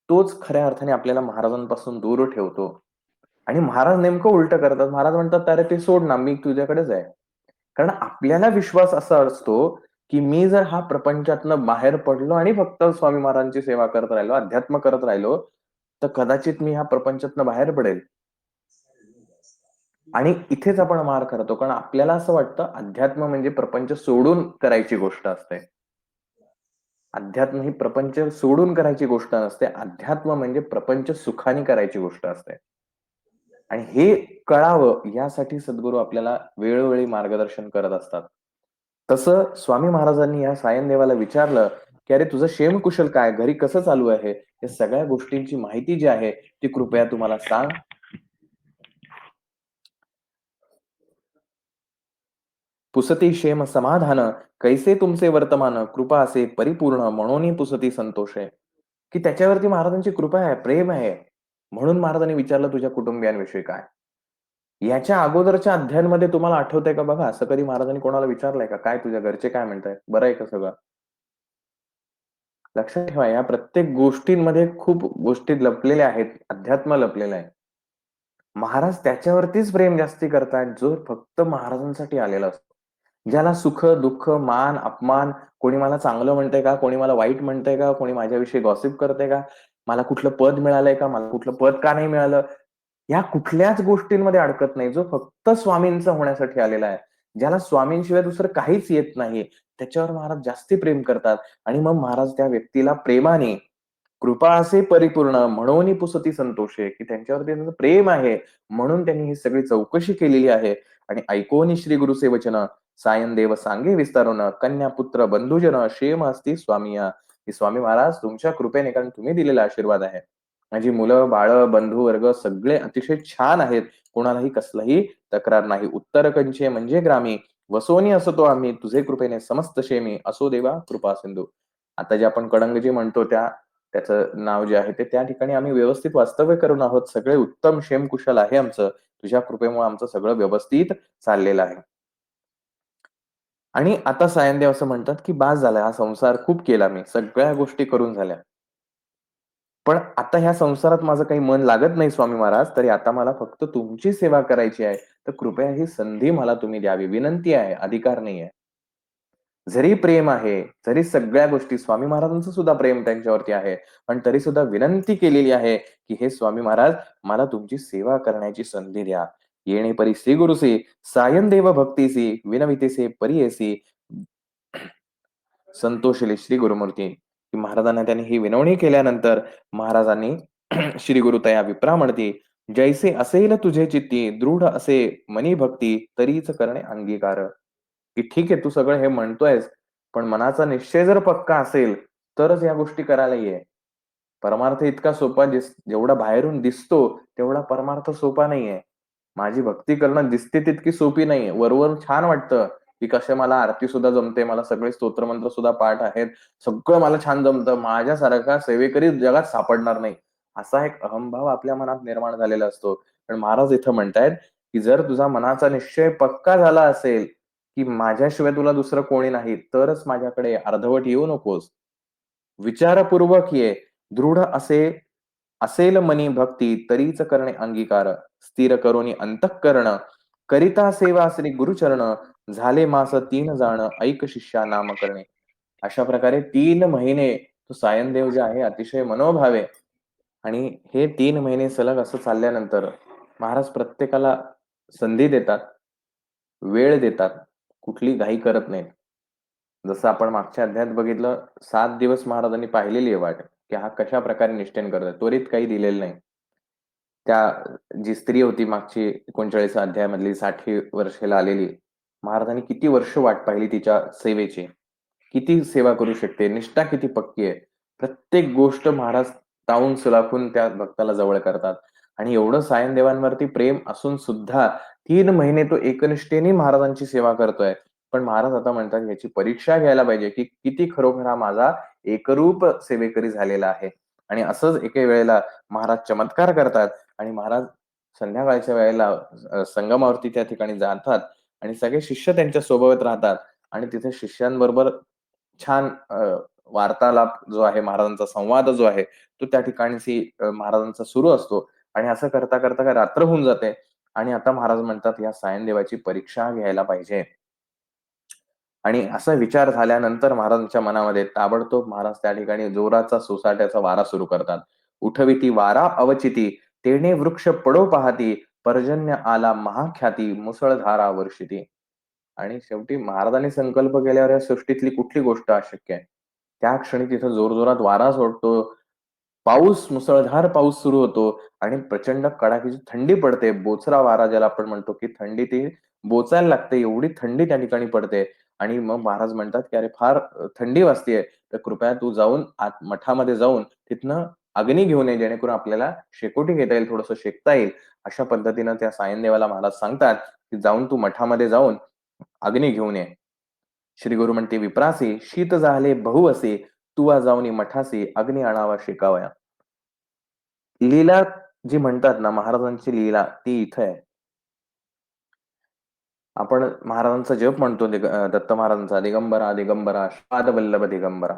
तोच खऱ्या अर्थाने आपल्याला महाराजांपासून दूर ठेवतो. आणि महाराज नेमकं उलटं करतात. महाराज म्हणतात, "अरे ते सोड ना, मी तुझ्याकडेच आहे." कारण आपल्याला विश्वास असा असतो, की मी जर हा प्रपंचातनं बाहेर पडलो आणि फक्त स्वामी महाराजांची सेवा करत राहिलो, अध्यात्म करत राहिलो, तर कदाचित मी ह्या प्रपंचातनं बाहेर पडेल. आणि इथेच आपण मार खातो. कारण आपल्याला असं वाटतं अध्यात्म म्हणजे प्रपंच सोडून करायची गोष्ट असते. अध्यात्म ही प्रपंच सोडून करायची गोष्ट नसते. अध्यात्म म्हणजे प्रपंच सुखाने करायची गोष्ट असते. आणि हे कळावं यासाठी सद्गुरू आपल्याला वेळोवेळी मार्गदर्शन करत असतात. तसं स्वामी महाराजांनी या सायन देवाला विचारलं, की "अरे तुझं क्षेमकुशल काय? घरी कसं चालू आहे? या सगळ्या गोष्टींची माहिती जी आहे, ती कृपया तू मला सांग." "पुसती क्षेम समाधान, कैसे तुमचे वर्तमान, कृपा असे परिपूर्ण, म्हणूनही पुसती संतोषे." की त्याच्यावरती महाराजांची कृपा आहे, प्रेम आहे. म्हणून महाराजांनी विचारलं, "तुझ्या कुटुंबियांविषयी काय?" याच्या अगोदरच्या अध्यायांमध्ये तुम्हाला आठवतंय का बघा, असं कधी महाराजांनी कोणाला विचारलंय का? "काय तुझ्या घरचे काय म्हणतायत? बरं आहे का सगळं?" लक्षात ठेवा, या प्रत्येक गोष्टींमध्ये खूप गोष्टी लपलेल्या आहेत. अध्यात्म लपलेलं आहे. महाराज त्याच्यावरतीच प्रेम जास्ती करतायत, जो फक्त महाराजांसाठी आलेला असतो. ज्याला सुख, दुःख, मान, अपमान, कोणी मला चांगलं म्हणतंय का? कोणी मला वाईट म्हणतंय का? कोणी माझ्याविषयी गॉसिप करतंय का? मला कुठलं पद मिळालंय का? मला कुठलं पद का नाही मिळालं? या कुठल्याच गोष्टींमध्ये अडकत नाही. जो फक्त स्वामींचा होण्यासाठी आलेला आहे. ज्याला स्वामींशिवाय दुसरं काहीच येत नाही. त्याच्यावर महाराज जास्ती प्रेम करतात आणि मग महाराज त्या व्यक्तीला प्रेमाने कृपा असे परिपूर्ण म्हणून पुसती संतोषे, की त्यांच्यावरती त्यांचं प्रेम आहे. म्हणून त्यांनी ही सगळी चौकशी केलेली आहे. आणि ऐकोनी श्री गुरुचे वचन, सायन देव सांगे विस्तारून, कन्या पुत्र बंधुजन क्षेम असती स्वामीया. की स्वामी महाराज तुमच्या कृपेने, कारण तुम्ही दिलेला आशीर्वाद आहे. माझी मुलं, बाळं, बंधू वर्ग सगळे अतिशय छान आहेत. कोणालाही कसलाही तक्रार नाही. उत्तर कंचे म्हणजे ग्रामी, वसोनी असतो आम्ही, तुझे कृपेने समस्त क्षेमी, असो देवा कृपा सिंधू. आता जे आपण कडंग म्हणतो त्याचं नाव जे आहे ते त्या ठिकाणी आम्ही व्यवस्थित वास्तव्य करून आहोत. सगळे उत्तम क्षेमकुशल आहे आमचं. तुझ्या कृपेमुळे आमचं सगळं व्यवस्थित चाललेलं आहे. आणि आता सायनदेव असं म्हणतात, की "बास झाला हा संसार खूप केला मी. सगळ्या गोष्टी करून झाल्या. पण आता ह्या संसारात माझं काही मन लागत नाही स्वामी महाराज. तरी आता मला फक्त तुमची सेवा करायची आहे. तर कृपया ही संधी मला तुम्ही द्यावी. विनंती आहे, अधिकार नाहीये." जरी प्रेम आहे, जरी सगळ्या गोष्टी स्वामी महाराजांचं सुद्धा प्रेम त्यांच्यावरती आहे. पण तरी सुद्धा विनंती केलेली आहे, की "हे स्वामी महाराज, मला तुमची सेवा करण्याची संधी द्या. येणे परी श्री गुरुसी, सायं देव भक्तीसी, विनवितेसे परी येसी, संतोषले श्री गुरुमूर्ती." की महाराजांना त्यांनी ही विनवणी केल्यानंतर महाराजांनी श्री गुरुतया विप्रा म्हणती, "जैसे असेल तुझे चित्ती, दृढ असे मनी भक्ती, तरीच करणे अंगीकार." की ठीक आहे, तू सगळं हे म्हणतोयस, पण मनाचा निश्चय जर पक्का असेल, तरच या गोष्टी करायला ये. परमार्थ इतका सोपा जेवढा बाहेरून दिसतो, तेवढा परमार्थ सोपा नाहीये. माझी भक्ती करणं दिसते तितकी सोपी नाहीये. वरवर छान वाटतं, की कसे मला आरती सुद्धा जमते, मला सगळे स्तोत्रमंत्र सुद्धा पाठ आहेत. सगळं मला छान जमतं. माझ्यासारखा सेवेकरी जगात सापडणार नाही. असा एक अहंभाव आपल्या मनात निर्माण झालेला असतो. पण महाराज इथं म्हणतायत, की जर तुझा मनाचा निश्चय पक्का झाला असेल, की माझ्याशिवाय तुला दुसरं कोणी नाही, तरच माझ्याकडे अर्धवट येऊ नकोस. विचारपूर्वक ये. दृढ असेल मनी भक्ती, तरीच करणे अंगीकार. स्थिर करोनी अंतःकरण, करिता सेवा श्री गुरुचरण. झाले मास 3 जाण, ऐक शिष्या नाम करणे. अशा प्रकारे 3 महिने तो सायनदेव जे आहे अतिशय मनोभावे आणि हे 3 महिने सलग असं चालल्यानंतर महाराज प्रत्येकाला संधी देतात, वेळ देतात, कुठली घाई करत नाहीत. जसं आपण मागच्या अध्यायात बघितलं, 7 दिवस महाराजांनी पाहिलेली आहे वाट, की हा कशाप्रकारे निष्ठेने करतोय. त्वरित काही दिलेलं नाही. त्या जी स्त्री होती मागची 39 अध्यायामधली 60 वर्षाला आलेली. महाराजांनी किती वर्ष वाट पाहिली तिच्या सेवेची. किती सेवा करू शकते, निष्ठा किती पक्की आहे. प्रत्येक गोष्ट महाराज तावून सुलाखून त्या भक्ताला जवळ करतात. आणि एवढं सायनदेवांवरती प्रेम असून सुद्धा 3 महिने तो एकनिष्ठेने महाराजांची सेवा करतोय. पण महाराज आता म्हणतात याची परीक्षा घ्यायला पाहिजे, की किती खरोखर हा माझा एकरूप सेवेकरी झालेला आहे. आणि असंच एके वेळेला महाराज चमत्कार करतात आणि महाराज संध्याकाळच्या वेळेला संगमावरती त्या ठिकाणी जातात आणि सगळे शिष्य त्यांच्या सोबत राहतात आणि तिथे शिष्यांबरोबर छान वार्तालाप जो आहे, महाराजांचा संवाद जो आहे, तो त्या ठिकाणची महाराजांचा सुरू असतो आणि असं करता काय रात्र होऊन जाते आणि आता महाराज म्हणतात, "या सायनदेवाची परीक्षा घ्यायला पाहिजे." आणि असा विचार झाल्यानंतर महाराजांच्या मनामध्ये ताबडतोब महाराज त्या ठिकाणी जोराचा सोसाट्याचा वारा सुरू करतात. "उठविती वारा अवचिती, तेणे वृक्ष पडो पाहती, पर्जन्य आला महाख्याती, मुसळधारा वर्षिती." आणि शेवटी महाराजांनी संकल्प केल्यावर या सृष्टीतली कुठली गोष्ट अशक्य आहे. त्या क्षणी तिथं जोरजोरात वारा सोडतो. पाऊस, मुसळधार पाऊस सुरू होतो आणि प्रचंड कडाक्याची थंडी पडते. बोचरा वारा ज्याला आपण म्हणतो, की थंडी ती बोचायला लागते. एवढी थंडी त्या ठिकाणी पडते आणि मग महाराज म्हणतात, की "अरे फार थंडी वाजतीये, तर कृपया तू जाऊन आत मठामध्ये जाऊन तिथनं अग्नी घेऊन ये, जेणेकरून आपल्याला शेकोटी घेता येईल, थोडंसं शेकता येईल." अशा पद्धतीनं त्या सायनदेवाला महाराज सांगतात, की "जाऊन तू मठामध्ये जाऊन अग्नी घेऊन ये." श्री गुरु म्हणते, "विप्रासी शीत झाले बहु असे, तुवा जाऊनी मठासी अग्नी आणावा शेकावया." लीला जी म्हणतात ना, महाराजांची लीला ती इथं आहे. आपण महाराजांचा जप म्हणतो दत्त महाराजांचा दिगंबरा, दिगंबरा श्रीपादवल्लभ दिगंबरा.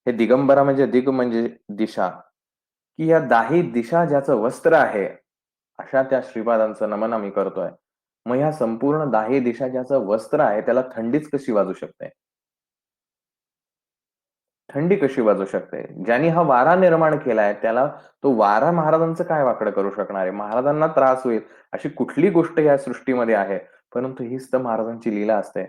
हे दिगंबरा म्हणजे दिग म्हणजे दिशा, की या दाही दिशा ज्याचं वस्त्र आहे, अशा त्या श्रीपादांचं नमन आम्ही करतोय. मग ह्या संपूर्ण दाही दिशा ज्याचं वस्त्र आहे, त्याला थंडीच कशी वाजू शकते? थंडी कशी वाजू शकते? ज्यांनी हा वारा निर्माण केलाय, त्याला तो वारा महाराजांचं काय वाकडं करू शकणार आहे? महाराजांना त्रास होईल, अशी कुठली गोष्ट या सृष्टीमध्ये आहे? परंतु हीच तर महाराजांची लीला असते,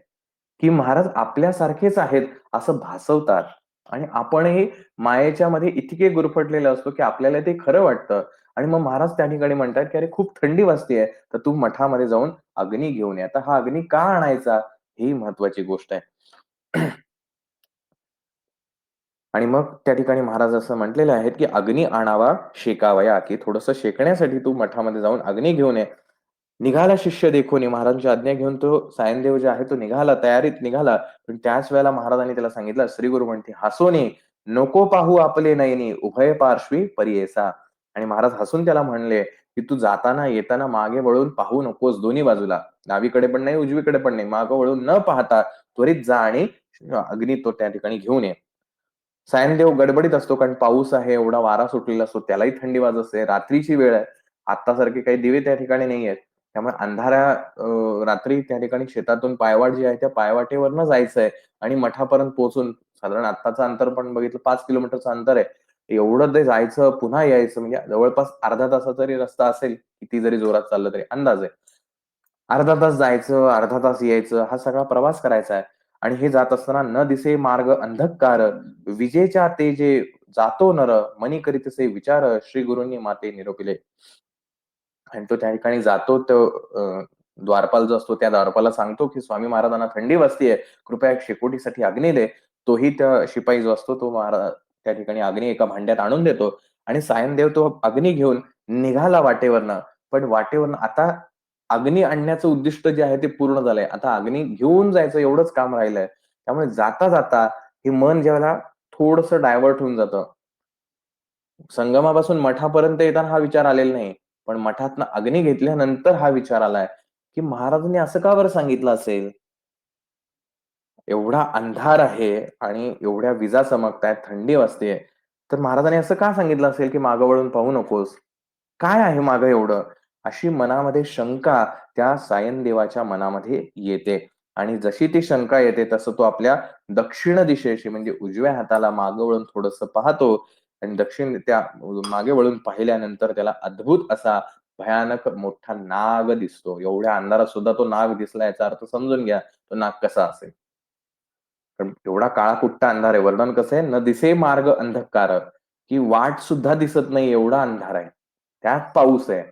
की महाराज आपल्यासारखेच आहेत असं भासवतात आणि आपणही मायेच्या मध्ये इतके गुरफटलेले असतो, की आपल्याला ते खरं वाटतं आणि मग महाराज त्या ठिकाणी म्हणतात, की "अरे खूप थंडी वाजतेय, तर तू मठामध्ये जाऊन अग्नी घेऊन ये." आता हा अग्नी का आणायचा? ही महत्वाची गोष्ट आहे. आणि मग त्या ठिकाणी महाराज असं म्हटलेले आहेत, की "अग्नी आणावा शेकावया," की थोडंसं शेकण्यासाठी तू मठामध्ये जाऊन अग्नी घेऊन ये. निघाला शिष्य देखोनी महाराजांची आज्ञा घेऊन तो सायनदेव जे आहे तो निघाला, तयारीत निघाला. पण त्याच वेळेला महाराजांनी त्याला सांगितलं, श्री गुरु म्हणते, "हसोनी नको पाहू आपले नयनी, उभय पार्श्वी परी आणि महाराज हसून त्याला म्हणले, की "तू जाताना येताना मागे वळून पाहू नकोस दोन्ही बाजूला. डावीकडे पण नाही, उजवीकडे पण नाही. मागे वळून न पाहता त्वरित जा आणि अग्नी तो त्या ठिकाणी घेऊन ये." सायनदेव गडबडीत असतो कारण पाऊस आहे, एवढा वारा सुटलेला असतो. त्यालाही थंडी वाजत असते. रात्रीची वेळ आहे. आत्तासारखे काही दिवे त्या ठिकाणी नाहीयेत. त्यामुळे अंधाऱ्या रात्री त्या ठिकाणी शेतातून पायवाट जी आहे, त्या पायवाटेवरनं जायचंय आणि मठापर्यंत पोहोचून साधारण आत्ताचं अंतर पण बघितलं 5 किलोमीटरचं अंतर आहे. एवढं ते जायचं, पुन्हा यायचं म्हणजे जवळपास अर्धा तासाचा तरी रस्ता असेल, किती जरी जोरात चाललं तरी अंदाज आहे. अर्धा तास जायचं, अर्धा तास यायचं, हा सगळा प्रवास करायचा आहे. आणि हे जात असताना "न दिसे मार्ग अंधकार, विजेच्या तेजे जातो नर, मनी करीतसे विचार, श्री गुरूंनी माते निरोपिले." आणि तो त्या ठिकाणी जातो तो द्वारपाल जो असतो त्या द्वारपालाला सांगतो, की "स्वामी महाराजांना थंडी वाजतीये. कृपया एक शेकोटीसाठी अग्नी दे." तोही त्या शिपाई जो असतो तो त्या ठिकाणी अग्नी एका भांड्यात आणून देतो आणि सायनदेव तो अग्नी घेऊन निघाला वाटेवरनं. पण वाटेवरनं आता अग्नी आणण्याचं उद्दिष्ट जे आहे ते पूर्ण झालंय. आता अग्नी घेऊन जायचं एवढंच काम राहिलंय. त्यामुळे जाता हे मन ज्यावेळेला थोडंसं डायव्हर्ट होऊन जातं. संगमापासून मठापर्यंत येताना हा विचार आलेला नाही. पण मठातनं अग्नी घेतल्यानंतर हा विचार आलाय, की महाराजांनी असं का बरं सांगितलं असेल? एवढा अंधार आहे आणि एवढ्या विजा चमकतायत, थंडी वाजतेय. तर महाराजांनी असं का सांगितलं असेल, की मागं वळून पाहू नकोस? काय आहे मागं एवढं? अशी मनामध्ये शंका त्या सायनदेवाच्या मनामध्ये येते आणि जशी ती शंका येते तसं तो आपल्या दक्षिण दिशेशी म्हणजे उजव्या हाताला मागं वळून थोडंसं पाहतो आणि दक्षिण त्या मागे वळून पाहिल्यानंतर त्याला अद्भुत असा भयानक मोठा नाग दिसतो. एवढ्या अंधारात सुद्धा तो नाग दिसला याचा अर्थ समजून घ्या, तो नाग कसा असेल. कारण एवढा काळाकुट्ट अंधार आहे. वर्णन कसं आहे, "न दिसे मार्ग अंधकार" की वाट सुद्धा दिसत नाही एवढा अंधार आहे. त्यात पाऊस आहे,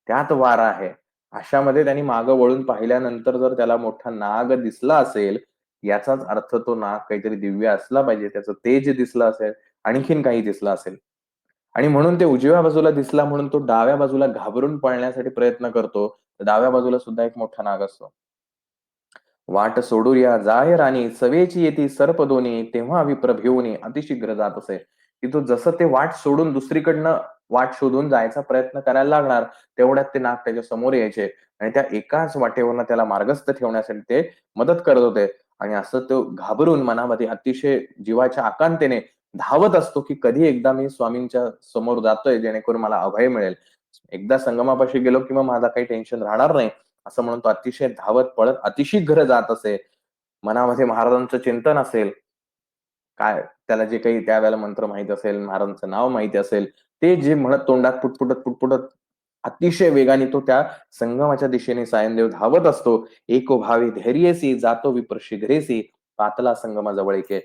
त्यात वारा आहे. अशामध्ये त्यांनी मागं वळून पाहिल्यानंतर जर त्याला मोठा नाग दिसला असेल, याचाच अर्थ तो नाग काहीतरी दिव्य असला पाहिजे. त्याचं तेज दिसलं असेल, आणखीन काही दिसलं असेल. आणि म्हणून ते उजव्या बाजूला दिसला म्हणून तो डाव्या बाजूला घाबरून पळण्यासाठी प्रयत्न करतो. तर डाव्या बाजूला सुद्धा एक मोठा नाग असतो. वाट सोडूया जाय राणी, सवेची येती सर्प दोन्ही, तेव्हा विप्र भिवूनी अतिशीघ्र जात असे. की तो जसं ते वाट सोडून दुसरीकडनं वाट शोधून जायचा प्रयत्न करायला लागणार, तेवढ्यात ते नाग त्याच्या समोर यायचे आणि त्या एकाच वाटेवरनं त्याला मार्गस्थ ठेवण्यासाठी ते मदत करत होते. आणि असं तो घाबरून मनामध्ये अतिशय जीवाच्या आकांतेने धावत असतो, की कधी एकदा मी स्वामींच्या समोर जातोय जेणेकरून मला अभय मिळेल. एकदा संगमापाशी गेलो, की मग माझं काही टेन्शन राहणार नाही, असं म्हणून तो अतिशय धावत पळत अतिशीघ्र जात असे. मनामध्ये महाराजांचं चिंतन असेल, काय त्याला जे काही त्यावेळेला मंत्र माहीत असेल, महाराजांचं नाव माहिती असेल, ते जे म्हणत तोंडात पुटपुटत अतिशय वेगाने तो त्या संगमाच्या दिशेने सायनदेव धावत असतो. "एको भावी धैर्यसी जातो विप्र शीघ्रेसी, पातला संगमा जवळीके."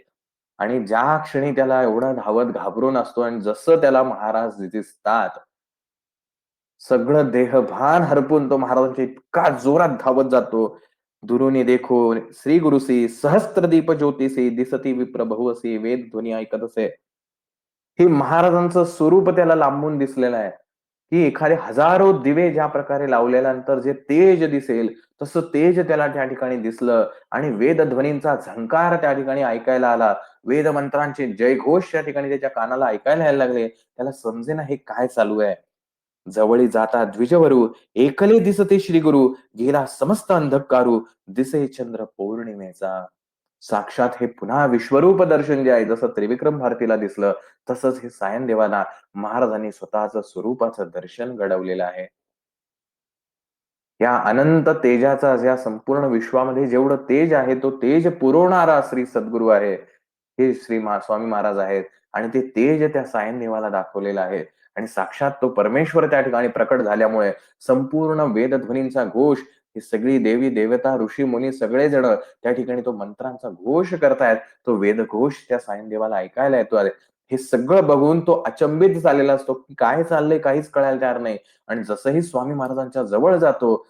आणि ज्या क्षणी त्याला एवढा धावत घाबरून असतो आणि जसं त्याला महाराज दिसतात, सगळं देहभान हरपून तो महाराजांच्या इतका जोरात धावत जातो. दुरुनी देखो श्री गुरुसी सहस्त्रदीप ज्योतिषी दिसती विप्र बहुअसी वेद ध्वनी ऐकतसे. हे महाराजांचं स्वरूप त्याला लांबून दिसलेलं आहे, की एखादे हजारो दिवे ज्या प्रकारे लावल्यानंतर जे तेज दिसेल, तसं तेज त्याला त्या ठिकाणी दिसलं आणि वेदध्वनींचा झंकार त्या ठिकाणी ऐकायला आला. वेदमंत्रांचे जयघोष त्या ठिकाणी त्याच्या कानाला ऐकायला यायला लागले. त्याला समजेना हे काय चालू आहे. जवळी जाता द्विजवरू, एकले दिसते श्री गुरु, गेला समस्त अंधकारू, दिसे चंद्र पौर्णिमेचा. साक्षात हे पुन्हा विश्वरूप दर्शन जे आहे, जसं त्रिविक्रम भारतीला दिसलं, तसंच हे सायनदेवाला महाराजांनी स्वतःचं स्वरूपाचं दर्शन घडवलेलं आहे. या अनंत तेजाचा या संपूर्ण विश्वामध्ये जेवढं तेज आहे, तो तेज पुरवणारा श्री सद्गुरू आहे. हे स्वामी महाराज आहेत आणि ते तेज त्या सायनदेवाला दाखवलेलं आहे आणि साक्षात तो परमेश्वर त्या ठिकाणी प्रकट झाल्यामुळे संपूर्ण वेदध्वनींचा घोष, ही सगळी देवी, देवता, ऋषी-मुनी सगळेजण त्या ठिकाणी तो मंत्रांचा घोष करतायत. तो वेदघोष त्या सायनदेवाला ऐकायला येतोय. हे सगळं बघून तो अचंबित झालेला असतो, की काय चाललंय काहीच कळायला तयार नाही. आणि जसंही स्वामी महाराजांच्या जवळ जातो,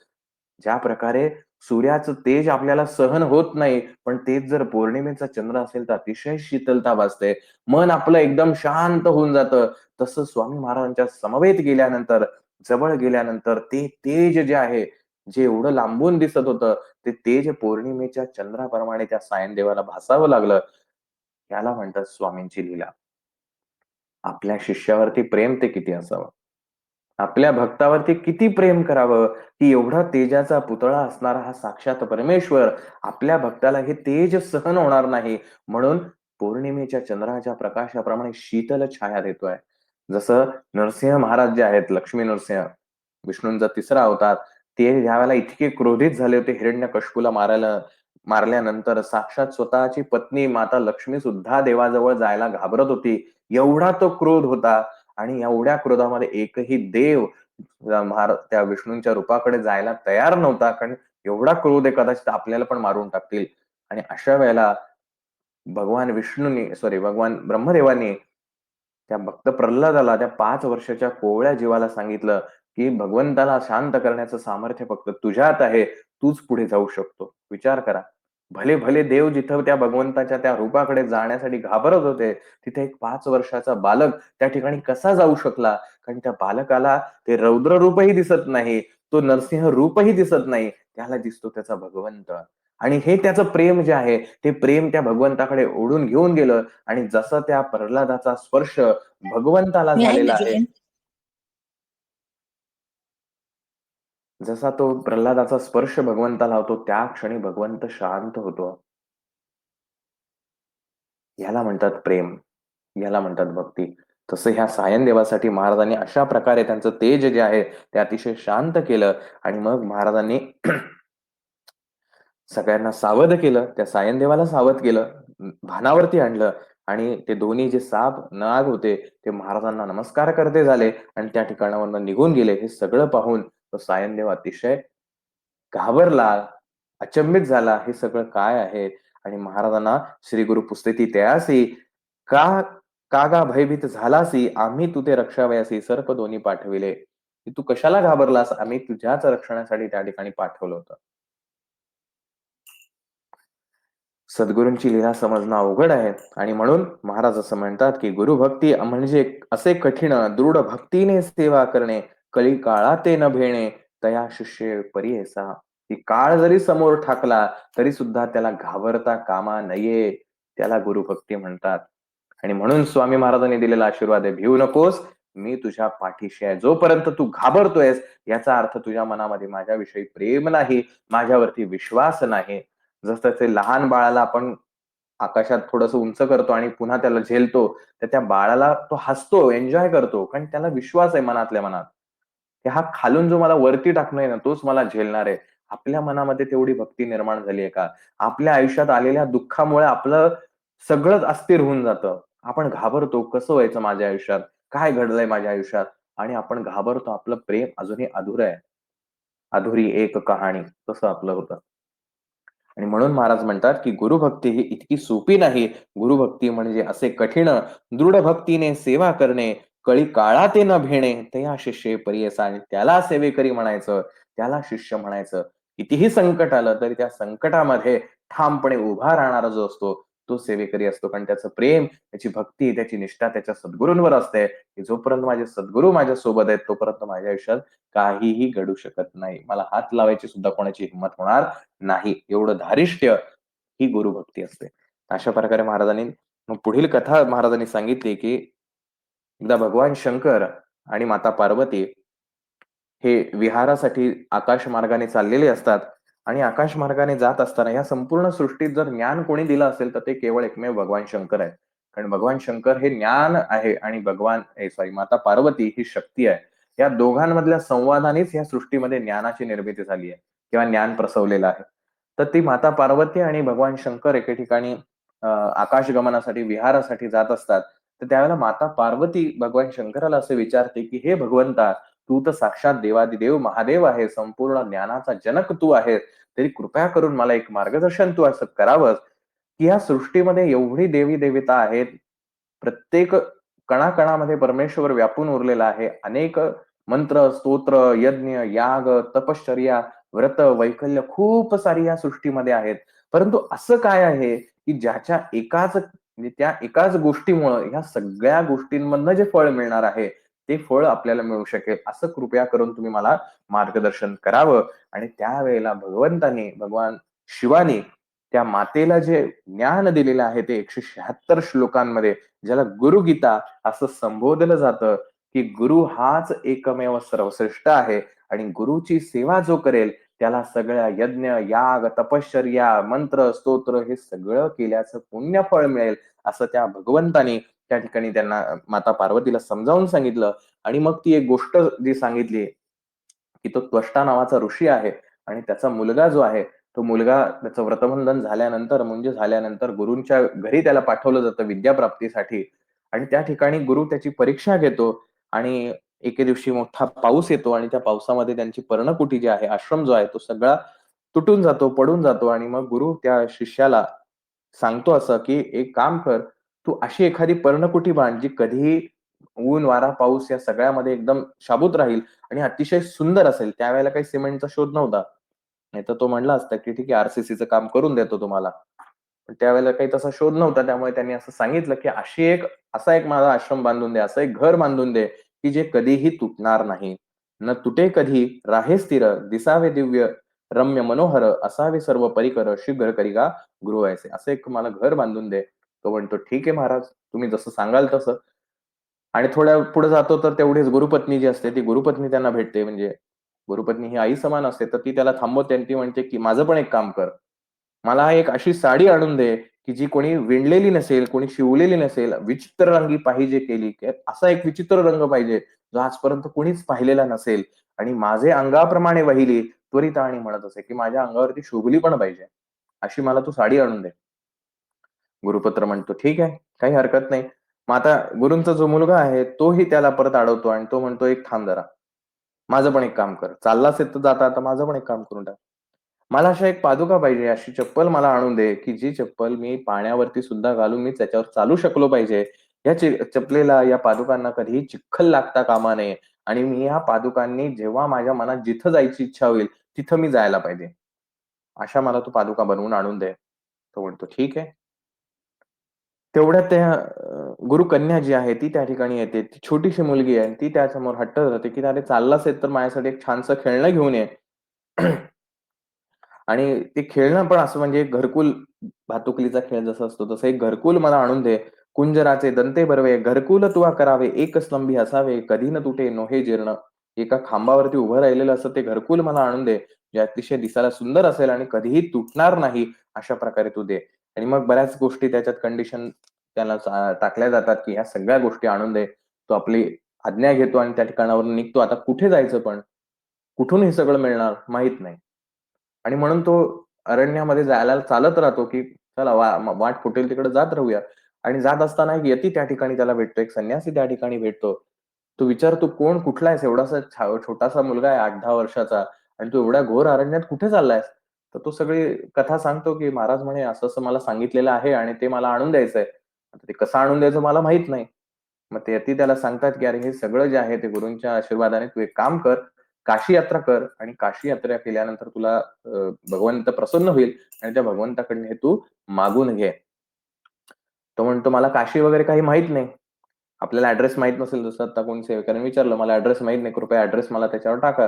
ज्या प्रकारे सूर्याचं तेज आपल्याला सहन होत नाही, पण तेच जर पौर्णिमेचा चंद्र असेल तर अतिशय शीतलता भासते. मन आपलं एकदम शांत होऊन जातं. तसं स्वामी महाराजांच्या समवेत गेल्यानंतर, जवळ गेल्यानंतर ते तेज जे आहे, जे एवढं लांबून दिसत होतं, ते तेज पौर्णिमेच्या चंद्राप्रमाणे त्या सायनदेवाला भासावं लागलं. याला म्हणतात स्वामींची लीला. आपल्या शिष्यावरती प्रेम ते किती असावं? आपल्या भक्तावरती किती प्रेम करावं, की एवढा तेजाचा पुतळा असणारा हा साक्षात परमेश्वर आपल्या भक्ताला हे तेज सहन होणार नाही, म्हणून पौर्णिमेच्या चंद्राच्या प्रकाशाप्रमाणे शीतल छाया देतोय. जसं नरसिंह महाराज जे आहेत, लक्ष्मी नरसिंह, विष्णूंचा तिसरा अवतार, ते ज्यावेळेला इतके क्रोधित झाले होते हिरण्यकशिपूला मारल्यानंतर साक्षात स्वतःची पत्नी माता लक्ष्मी सुद्धा देवाजवळ जायला घाबरत होती. एवढा तो क्रोध होता आणि एवढ्या क्रोधामध्ये एकही देव त्या विष्णूंच्या रूपाकडे जायला तयार नव्हता. कारण एवढा क्रोध आहे कदाचित आपल्याला पण मारून टाकतील. आणि अशा वेळेला भगवान ब्रह्मदेवानी त्या भक्त प्रल्हादाला त्या 5 वर्षाच्या कोवळ्या जीवाला सांगितलं, की भगवंताला शांत करण्याचं सामर्थ्य फक्त तुझ्यात आहे. तूच पुढे जाऊ शकतो. विचार करा. भले भले देव जिथं त्या भगवंताच्या त्या रूपाकडे जाण्यासाठी घाबरत होते, तिथे एक 5 वर्षाचा बालक त्या ठिकाणी कसा जाऊ शकला? कारण त्या बालकाला ते रौद्र रूपही दिसत नाही. तो नरसिंह रूपही दिसत नाही. त्याला दिसतो त्याचा भगवंत. आणि हे त्याचं प्रेम जे आहे, ते प्रेम त्या भगवंताकडे ओढून घेऊन गेलं आणि जसं त्या प्रल्हादाचा स्पर्श भगवंताला मी आहे ना झालेला आहे, जॉईन. जसा तो प्रल्हादाचा स्पर्श भगवंताला होतो, त्या क्षणी भगवंत शांत होतो. ह्याला म्हणतात प्रेम, ह्याला म्हणतात भक्ती. तसं ह्या सायन देवासाठी महाराजांनी अशा प्रकारे त्यांचं तेज जे आहे, ते अतिशय शांत केलं आणि मग महाराजांनी सगळ्यांना सावध केलं. त्या सायनदेवाला सावध केलं. भानावरती आणलं आणि ते दोन्ही जे नाग होते, ते महाराजांना नमस्कार करते झाले आणि त्या ठिकाणावरून निघून गेले. हे सगळं पाहून तो सायनदेव अतिशय घाबरला, अचंबित झाला. हे सगळं काय आहे? आणि महाराजांना श्री गुरु पुस्तिती तयासी का कागा भयभीत झालासी आम्ही तुझे रक्षावयासी सर्प दोन्ही पाठविले. की तू कशाला घाबरलास? आम्ही तुझ्याच रक्षणासाठी त्या ठिकाणी पाठवलं होतं. सद्गुरूंची लीला समजणं अवघड आहे आणि म्हणून महाराज असं म्हणतात, की गुरुभक्ती म्हणजे असे कठीण दृढ भक्तीने सेवा करणे, कळी काळा ते न भेणे, तया शिष्य परी ऐसा. की काळ जरी समोर ठाकला, तरी सुद्धा त्याला घाबरता कामा नये. त्याला गुरुभक्ती म्हणतात. आणि म्हणून स्वामी महाराजांनी दिलेला आशीर्वाद आहे, भिवू नकोस, मी तुझ्या पाठीशी आहे. जोपर्यंत तू घाबरतोयस, याचा अर्थ तुझ्या मनामध्ये माझ्याविषयी प्रेम नाही, माझ्यावरती विश्वास नाही. जसं ते लहान बाळाला आपण आकाशात थोडंसं उंच करतो आणि पुन्हा त्याला झेलतो, तर त्या बाळाला तो हसतो, एन्जॉय करतो. कारण त्याला विश्वास आहे मनातल्या मनात, की हा खालून जो मला वरती टाकणार आहे ना, तोच मला झेलणार आहे. आपल्या मनामध्ये तेवढी भक्ती निर्माण झाली आहे का? आपल्या आयुष्यात आलेल्या दुःखामुळे आपलं सगळंच अस्थिर होऊन जातं. आपण घाबरतो, कसं व्हायचं माझ्या आयुष्यात? काय घडलंय माझ्या आयुष्यात? आणि आपण घाबरतो. आपलं प्रेम अजूनही अधुरं आहे. अधुरी एक कहाणी तसं आपलं होतं. आणि म्हणून महाराज म्हणतात, की गुरुभक्ती ही इतकी सोपी नाही. गुरुभक्ती म्हणजे असे कठीण, दृढ भक्तीने सेवा करणे, कळी काळाते न भेणे, तया शिष्ये परी असा. आणि त्याला सेवेकरी म्हणायचं, त्याला शिष्य म्हणायचं. कितीही संकट आलं तरी त्या संकटामध्ये ठामपणे उभा राहणारा जो असतो, तो सेवेकरी असतो. कारण त्याचं प्रेम, त्याची भक्ती, त्याची निष्ठा त्याच्या सद्गुरूंवर असते, की जोपर्यंत माझे सद्गुरू माझ्या सोबत आहेत, तोपर्यंत माझ्या आयुष्यात काहीही घडू शकत नाही. मला हात लावायची सुद्धा कोणाची हिंमत होणार नाही. एवढं धारिष्ट्य ही गुरुभक्ती असते. अशा प्रकारे महाराजांनी मग पुढील कथा महाराजांनी सांगितली, की एकदा भगवान शंकर आणि माता पार्वती हे विहारासाठी आकाश मार्गाने चाललेले असतात आणि आकाश मार्गाने जात असताना या संपूर्ण सृष्टीत जर ज्ञान कोणी दिलं असेल, तर ते केवळ एकमेव भगवान शंकर आहेत. कारण भगवान शंकर हे ज्ञान आहे आणि माता पार्वती ही शक्ती आहे. या दोघांमधल्या संवादानेच या सृष्टीमध्ये ज्ञानाची निर्मिती झाली आहे किंवा ज्ञान प्रसवलेलं आहे. तर ती माता पार्वती आणि भगवान शंकर एके ठिकाणी आकाशगमनासाठी, विहारासाठी जात असतात. तर त्यावेळेला माता पार्वती भगवान शंकराला असे विचारते, की "हे भगवंता, तू तर साक्षात देवादिदेव महादेव आहे, संपूर्ण ज्ञानाचा जनक तू आहे. तरी कृपया करून मला एक मार्गदर्शन तू असं करावंस, की या सृष्टीमध्ये एवढी देवी-देवता आहेत. प्रत्येक कणाकणामध्ये परमेश्वर व्यापून उरलेला आहे. अनेक मंत्र, स्तोत्र, यज्ञ, याग, तपश्चर्या, व्रत, वैकल्य खूप सारी या सृष्टीमध्ये आहेत. परंतु असं काय आहे, की ज्याच्या म्हणजे त्या एकाच गोष्टीमुळं ह्या सगळ्या गोष्टींमधनं जे फळ मिळणार आहे, ते फळ आपल्याला मिळू शकेल. असं कृपया करून तुम्ही मला मार्गदर्शन करावं." आणि त्यावेळेला भगवान शिवानी त्या मातेला जे ज्ञान दिलेलं आहे ते 176 श्लोकांमध्ये, ज्याला गुरुगीता असं संबोधलं जातं, की गुरु हाच एकमेव सर्वश्रेष्ठ आहे आणि गुरुची सेवा जो करेल त्याला सगळ्या यज्ञ, याग, तपश्चर्या, मंत्र, स्तोत्र हे सगळं केल्याचं पुण्यफळ मिळेल, असं त्या भगवंतानी त्या ठिकाणी त्यांना माता पार्वतीला समजावून सांगितलं. आणि मग ती एक गोष्ट जी सांगितली, की तो त्वष्टा नावाचा ऋषी आहे आणि त्याचा मुलगा जो आहे, तो मुलगा त्याचं व्रतबंधन झाल्यानंतर, मुंज झाल्यानंतर गुरूंच्या घरी त्याला पाठवलं जातं विद्याप्राप्तीसाठी आणि त्या ठिकाणी गुरु त्याची परीक्षा घेतो आणि एके दिवशी मोठा पाऊस येतो आणि त्या पावसामध्ये त्यांची पर्णकुटी जी आहे, आश्रम जो आहे, तो सगळा तुटून जातो, पडून जातो आणि मग गुरु त्या शिष्याला सांगतो असं, की "एक काम कर, तू अशी एखादी पर्णकुटी बांध, जी कधीही ऊन, वारा, पाऊस या सगळ्यामध्ये एकदम शाबूत राहील आणि अतिशय सुंदर असेल." त्यावेळेला काही सिमेंटचा शोध नव्हता. नाहीतर तो म्हणला असता, की "ठीक आहे, आर-सी-सीचं काम करून देतो तुम्हाला." पण त्यावेळेला काही तसा शोध नव्हता. त्यामुळे त्यांनी असं सांगितलं, की असा एक माझा आश्रम बांधून दे, असं एक घर बांधून दे, की जे कधीही तुटणार नाही. न तुटे कधी, राहे स्थिर, दिसावे दिव्य, रम्य मनोहर, असावे सर्व परिकर, शीघ्र करिगा गृह ऐसे. असं एक मला घर बांधून दे. तो म्हणतो, "ठीक आहे महाराज, तुम्ही जसं सांगाल तसं." आणि थोड्या पुढे जातो तर तेवढीच गुरुपत्नी जी असते, ती गुरुपत्नी त्यांना भेटते. म्हणजे गुरुपत्नी ही आई समान असते. तर ती त्याला थांबवते आणि ती म्हणते, की "माझं पण एक काम कर. मला एक अशी साडी आणून दे, की जी कोणी विणलेली नसेल, कोणी शिवलेली नसेल, विचित्र रंगी पाहिजे केली. की असा एक विचित्र रंग पाहिजे, जो आजपर्यंत कोणीच पाहिलेला नसेल आणि माझे अंगाप्रमाणे वाहिली, त्वरित आणि म्हणत असे, की माझ्या अंगावरती शोभली पण पाहिजे. अशी मला तू साडी आणून दे." गुरुपुत्र म्हणतो, "ठीक आहे, काही हरकत नाही." मग आता गुरूंचा जो मुलगा आहे, तोही त्याला परत अडवतो आणि तो म्हणतो, "एक थांब जरा. माझं पण एक काम कर. चाललास आहे तर जाता आता माझं पण एक काम करून टाक. मला अशा एक पादुका पाहिजे, अशी चप्पल मला आणून दे, की जी चप्पल मी पाण्यावरती सुद्धा घालून मी त्याच्यावर चालू शकलो पाहिजे. या चपलेला, या पादुकांना कधीही चिखल लागता कामा नये आणि मी या पादुकांनी जेव्हा माझ्या मनात जिथं जायची इच्छा होईल, तिथं मी जायला पाहिजे. अशा मला तू पादुका बनवून आणून दे." तो म्हणतो, "ठीक आहे." तेवढ्यात त्या गुरुकन्या जी आहे ती त्या ठिकाणी येते. ती छोटीशी मुलगी आहे. ती त्यासमोर हट्ट धरते, की "अरे चाललास आहे तर माझ्यासाठी एक छानसं खेळणं घेऊन ये." आणि ते खेळणं पण असं म्हणजे घरकुल भातुकलीचा खेळ जसा असतो, तसं एक घरकुल मला आणून दे. कुंजराचे दंते भरवे, घरकुल तुवा करावे, एक स्तंभी असावे, कधी न तुटे नोहे जीर्ण. एका खांबावरती उभं राहिलेलं असं ते घरकुल मला आणून दे, जे अतिशय दिसायला सुंदर असेल आणि कधीही तुटणार नाही, अशा प्रकारे तू दे. आणि मग बऱ्याच गोष्टी त्याच्यात कंडिशन त्याला टाकल्या जातात, की ह्या सगळ्या गोष्टी आणून दे. तो आपली आज्ञा घेतो आणि त्या ठिकाणावरून निघतो. आता कुठे जायचं पण? कुठून हे सगळं मिळणार? माहीत नाही. आणि म्हणून तो अरण्यामध्ये जायला चालत राहतो, की चला वाट फुटेल तिकडे जात राहूया. आणि जात असताना एक यती त्या ठिकाणी त्याला भेटतो, एक संन्यासी त्या ठिकाणी भेटतो. तो विचारतो, "कोण? कुठला आहेस? एवढासा छोटासा मुलगा आहे 8-10 वर्षाचा आणि तू एवढ्या घोर अरण्यात कुठे चाललायस?" तर तो सगळी कथा सांगतो, की "महाराज म्हणे असं-असं मला सांगितलेलं आहे आणि ते मला आणून द्यायचंय. आता ते कसं आणून द्यायचं मला माहीत नाही." मग ते यती त्याला सांगतात, की "अरे हे सगळं जे आहे ते गुरूंच्या आशीर्वादाने तू एक काम कर, काशी यात्रा कर आणि काशी यात्रा केल्यानंतर तुला भगवंत प्रसन्न होईल आणि त्या भगवंताकडनं हे तू मागून घे." तो म्हणतो, "मला काशी वगैरे काही माहीत नाही." आपल्याला ॲड्रेस माहीत नसेल, जसं आता कोणी सेवेकऱ्याने विचारलं, "मला ॲड्रेस माहीत नाही, कृपया ॲड्रेस मला त्याच्यावर टाका."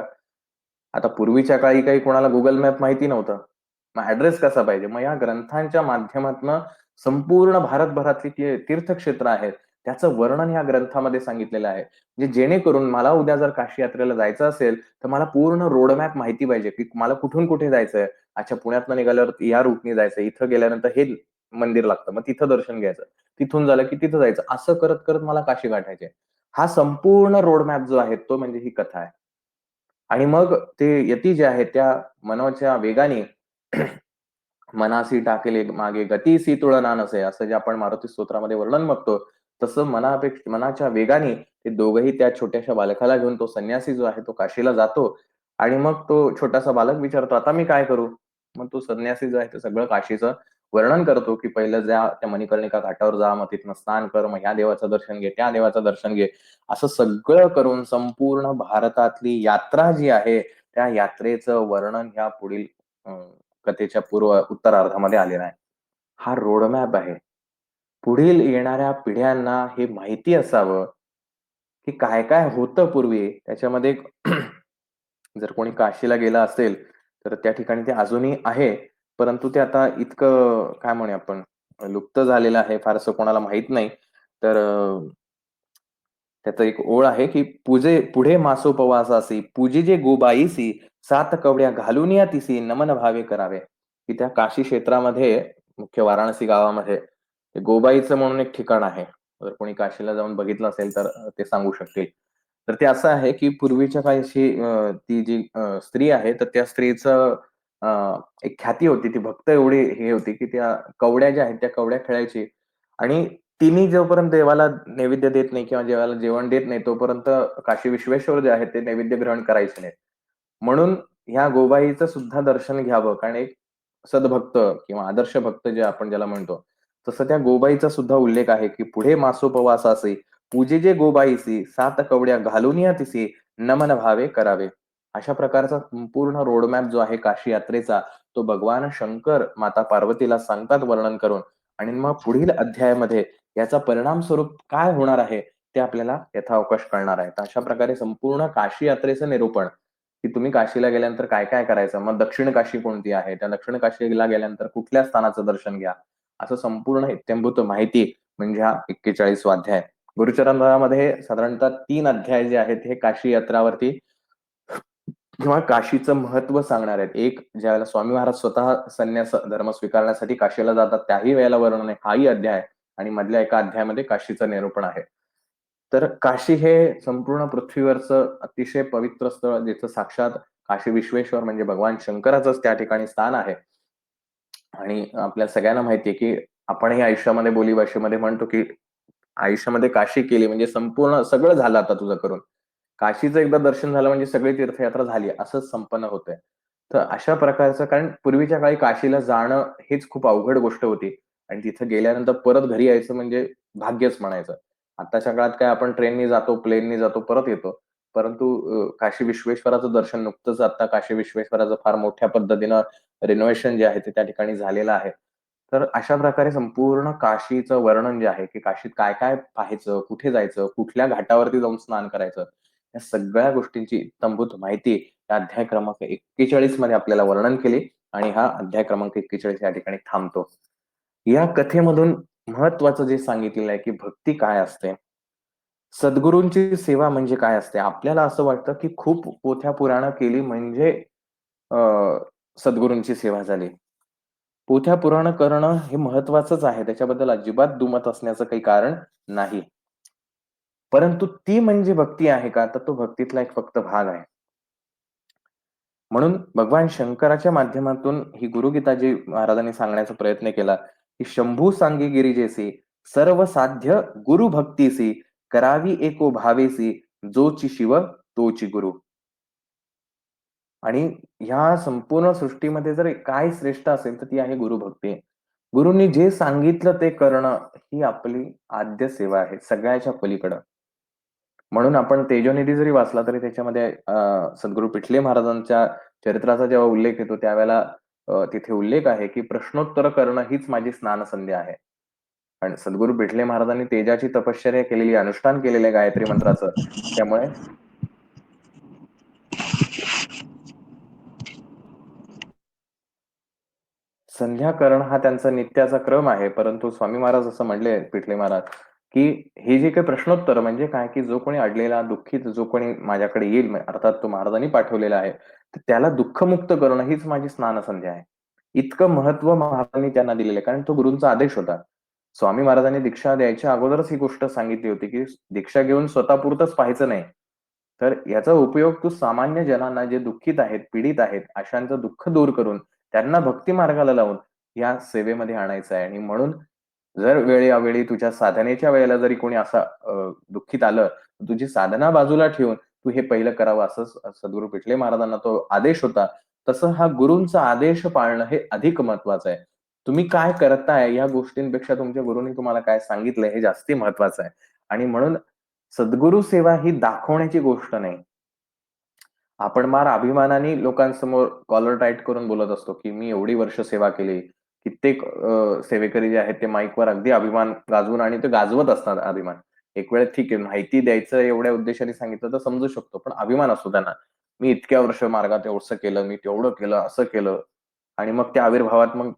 आता पूर्वीच्या काळी काही कोणाला Google मॅप माहिती नव्हतं. मग ॲड्रेस कसा पाहिजे? मग या ग्रंथांच्या माध्यमातनं संपूर्ण भारतभरातली तीर्थक्षेत्र आहेत, त्याचं वर्णन या ग्रंथामध्ये सांगितलेलं आहे. म्हणजे जेणेकरून मला उद्या जर काशी यात्रेला जायचं असेल, तर मला पूर्ण रोड मॅप माहिती पाहिजे, की मला कुठून कुठे जायचंय. अच्छा, पुण्यातनं निघाल्यावर या रूटनी जायचं, इथं गेल्यानंतर हे मंदिर लागतं, मग तिथं दर्शन घ्यायचं. तिथून झालं की तिथं जायचं. असं करत-करत मला काशी गाठायची आहे. हा संपूर्ण रोड मॅप जो आहे, तो म्हणजे ही कथा आहे. आणि मग ते यती जे आहेत त्या मनवाच्या वेगाने मनासी टाकेले मागे गतीसी तुळना नसे, असं जे आपण मारुती स्तोत्रामध्ये वर्णन बघतो, तसं मनाच्या वेगाने ते दोघंही त्या छोट्याशा बालकाला घेऊन तो संन्यासी जो आहे तो काशीला जातो आणि मग तो छोटासा बालक विचारतो, "आता मी काय करू?" मग तो संन्यासी जो आहे ते सगळं काशीचं वर्णन करतो, की "पहिलं जा त्या मणिकर्णिका घाटावर जा, मग तिथनं स्नान कर, मग ह्या देवाचं दर्शन घे, त्या देवाचं दर्शन घे." असं सगळं करून संपूर्ण भारतातली यात्रा जी आहे, त्या यात्रेचं वर्णन ह्या पुढील कथेच्या उत्तरार्धामध्ये आलेला आहे. हा रोडमॅप आहे. पुढील येणाऱ्या पिढ्यांना हे माहिती असावं, की काय-काय होतं पूर्वी. त्याच्यामध्ये एक जर कोणी काशीला गेला असेल, तर त्या ठिकाणी ते अजूनही आहे. परंतु ते आता इतकं काय म्हणूया आपण लुप्त झालेलं आहे, फारसं कोणाला माहीत नाही. तर त्याचं एक ओळ आहे, की पुढे मासोपवासासी, पूजिजे गोबाईसी, 7 कवड्या घालून या तिसी, नमन भावे करावे. की त्या काशी क्षेत्रामध्ये, मुख्य वाराणसी गावामध्ये, ते गोबाईचं म्हणून एक ठिकाण आहे. जर कोणी काशीला जाऊन बघितलं असेल तर ते सांगू शकतील. तर ते असं आहे, की पूर्वीच्या काळी अशी ती जी स्त्री आहे, तर त्या स्त्रीचं अ, एक ख्याती होती. ती भक्त एवढी हे होती, की त्या कवड्या ज्या आहेत, त्या कवड्या खेळायची आणि तिन्ही जोपर्यंत देवाला नैवेद्य देत नाही किंवा देवाला जेवण देत नाही, तोपर्यंत काशी विश्वेश्वर जे आहेत, ते नैवेद्य ग्रहण करायचे नाहीत. म्हणून ह्या गोबाईचं सुद्धा दर्शन घ्यावं, कारण एक सद्भक्त किंवा आदर्श भक्त जे आपण ज्याला म्हणतो, तसं त्या गोबाईचा सुद्धा उल्लेख आहे, की पुढे मासोपवासासी, पूजेजे गोबाईसी, 7 कवड्या घालून या तिसी, नमन भावे करावे. अशा प्रकारचा संपूर्ण रोडमॅप जो आहे काशी यात्रेचा, तो भगवान शंकर माता पार्वतीला सांगतात वर्णन करून आणि मग पुढील अध्यायामध्ये याचा परिणाम स्वरूप काय होणार आहे, ते आपल्याला यथावकाश कळणार आहे. तर अशा प्रकारे संपूर्ण काशी यात्रेचं निरूपण, की तुम्ही काशीला गेल्यानंतर काय-काय करायचं? मग दक्षिण काशी कोणती आहे? त्या दक्षिण काशीला गेल्यानंतर कुठल्या स्थानाचं दर्शन घ्या? असं संपूर्ण इत्थंभूत माहिती म्हणजे हा 41वा अध्याय. गुरुचरित्रामध्ये साधारणतः 3 अध्याय जे आहेत, हे काशी यात्रावरती किंवा काशीचं महत्त्व सांगणार आहेत. एक ज्यावेळेला स्वामी महाराज स्वतः संन्यास धर्म स्वीकारण्यासाठी काशीला जातात, त्याही वेळेला वर्णन आहे. हाही अध्याय आणि मधल्या एका अध्यायामध्ये काशीचं निरूपण आहे. तर काशी हे संपूर्ण पृथ्वीवरचं अतिशय पवित्र स्थळ, जिथं साक्षात काशी विश्वेश्वर म्हणजे भगवान शंकराचंच त्या ठिकाणी स्थान आहे. आणि आपल्या सगळ्यांना माहिती आहे, की आपणही आयुष्यामध्ये बोलीभाषेमध्ये म्हणतो, की आयुष्यामध्ये काशी केली म्हणजे संपूर्ण सगळं झालं आता तुझं करून. काशीचं एकदा दर्शन झालं म्हणजे सगळी तीर्थयात्रा झाली असंच संपन्न होतंय. तर अशा प्रकारचं, कारण पूर्वीच्या काळी काशीला जाणं हेच खूप अवघड गोष्ट होती आणि तिथं गेल्यानंतर परत घरी यायचं म्हणजे भाग्यच म्हणायचं. आताच्या काळात काय आपण ट्रेननी जातो, प्लेननी जातो, परत येतो. परंतु काशी विश्वेश्वराचं दर्शन नुकतंच आता काशी विश्वेश्वराचं फार मोठ्या पद्धतीनं रिनोव्हेशन जे आहे ते त्या ठिकाणी झालेलं आहे. तर अशा प्रकारे संपूर्ण काशीचं वर्णन जे आहे, की काशीत काय-काय पाहायचं, कुठे जायचं, कुठल्या घाटावरती जाऊन स्नान करायचं, या सगळ्या गोष्टींची इत्थंभूत माहिती या अध्याय क्रमांक 41 मध्ये आपल्याला वर्णन केली आणि हा अध्याय क्रमांक 41 या ठिकाणी थांबतो. या कथेमधून महत्वाचं जे सांगितलेलं आहे, की भक्ती काय असते? सद्गुरूंची सेवा म्हणजे काय असते? आपल्याला असं वाटतं, की खूप पोथ्या-पुराणं केली म्हणजे अ, सद्गुरूंची सेवा झाली. पोथ्या-पुराणं करणं हे महत्वाचंच आहे. त्याच्याबद्दल अजिबात दुमत असण्याचं काही कारण नाही. परंतु ती म्हणजे भक्ती आहे का? तर तो भक्तीतला एक फक्त भाग आहे. म्हणून भगवान शंकराच्या माध्यमातून ही गुरुगीता जी महाराजांनी सांगण्याचा प्रयत्न केला, की "शंभू सांगे गिरिजेसी, सर्व साध्य गुरु भक्तीसी, करावी एको भावेसी, जोची शिव तोची गुरु." आणि ह्या संपूर्ण सृष्टीमध्ये जर काय श्रेष्ठ असेल, तर ती आहे गुरुभक्ती. गुरूंनी जे सांगितलं ते करणं, ही आपली आद्य सेवा आहे, सगळ्याच्या पलीकडं. म्हणून आपण तेजोनिधी जरी वाचला तरी त्याच्यामध्ये सद्गुरू पिठले महाराजांच्या चरित्राचा जेव्हा उल्लेख येतो त्यावेळेला तिथे उल्लेख आहे, की प्रश्नोत्तर करणं हीच माझी स्नानसंध्या आहे. आणि सद्गुरू पिठले महाराजांनी तेजाची तपश्चर्या केलेली, अनुष्ठान केलेलं आहे गायत्री मंत्राचं. त्यामुळे संध्या करणं हा त्यांचा नित्याचा क्रम आहे. परंतु स्वामी महाराज असं म्हणले, पिठले महाराज, की हे जे काही प्रश्नोत्तर म्हणजे काय, की जो कोणी अडलेला, दुःखित जो कोणी माझ्याकडे येईल, अर्थात तो महाराजांनी पाठवलेला आहे, तर त्याला दुःखमुक्त करणं हीच माझी स्नानसंध्या आहे. इतकं महत्त्व महाराजांनी त्यांना दिलेलं आहे. कारण तो गुरूंचा आदेश होता. स्वामी महाराजांनी दीक्षा द्यायच्या अगोदरच ही गोष्ट सांगितली होती, की दीक्षा घेऊन स्वतःपुरतंच पाहायचं नाही. तर याचा उपयोग तू सामान्य जनांना जे दुःखित आहेत, पीडित आहेत, अशांचं दुःख दूर करून त्यांना भक्ती मार्गाला लावून या सेवेमध्ये आणायचं आहे आणि म्हणून जर वेळोवेळी तुझ्या साधनेच्या वेळेला जरी कोणी असा दुःखीत आलं, तर तुझी साधना बाजूला ठेवून तू हे पहिलं करावं असं सद्गुरू पिठले महाराजांना तो आदेश होता. तसं हा गुरूंचा आदेश पाळणं हे अधिक महत्वाचं आहे. तुम्ही काय करताय या गोष्टींपेक्षा तुमच्या गुरूंनी तुम्हाला काय सांगितलंय हे जास्ती महत्वाचं आहे. आणि म्हणून सद्गुरू सेवा ही दाखवण्याची गोष्ट नाही. आपण फार अभिमानाने लोकांसमोर कॉलर टाईट करून बोलत असतो, की मी एवढी वर्ष सेवा केली. कित्येक सेवेकरी जे आहेत ते माईकवर अगदी अभिमान गाजवून आणि ते गाजवत असतात अभिमान. एक वेळ ठीक आहे माहिती द्यायचं एवढ्या उद्देशाने सांगितलं तर समजू शकतो. पण अभिमान असतो त्यांना. मी इतक्या वर्ष मार्गात एवढंसं केलं, मी तेवढं केलं, असं केलं आणि मग त्या आविर्भावात मग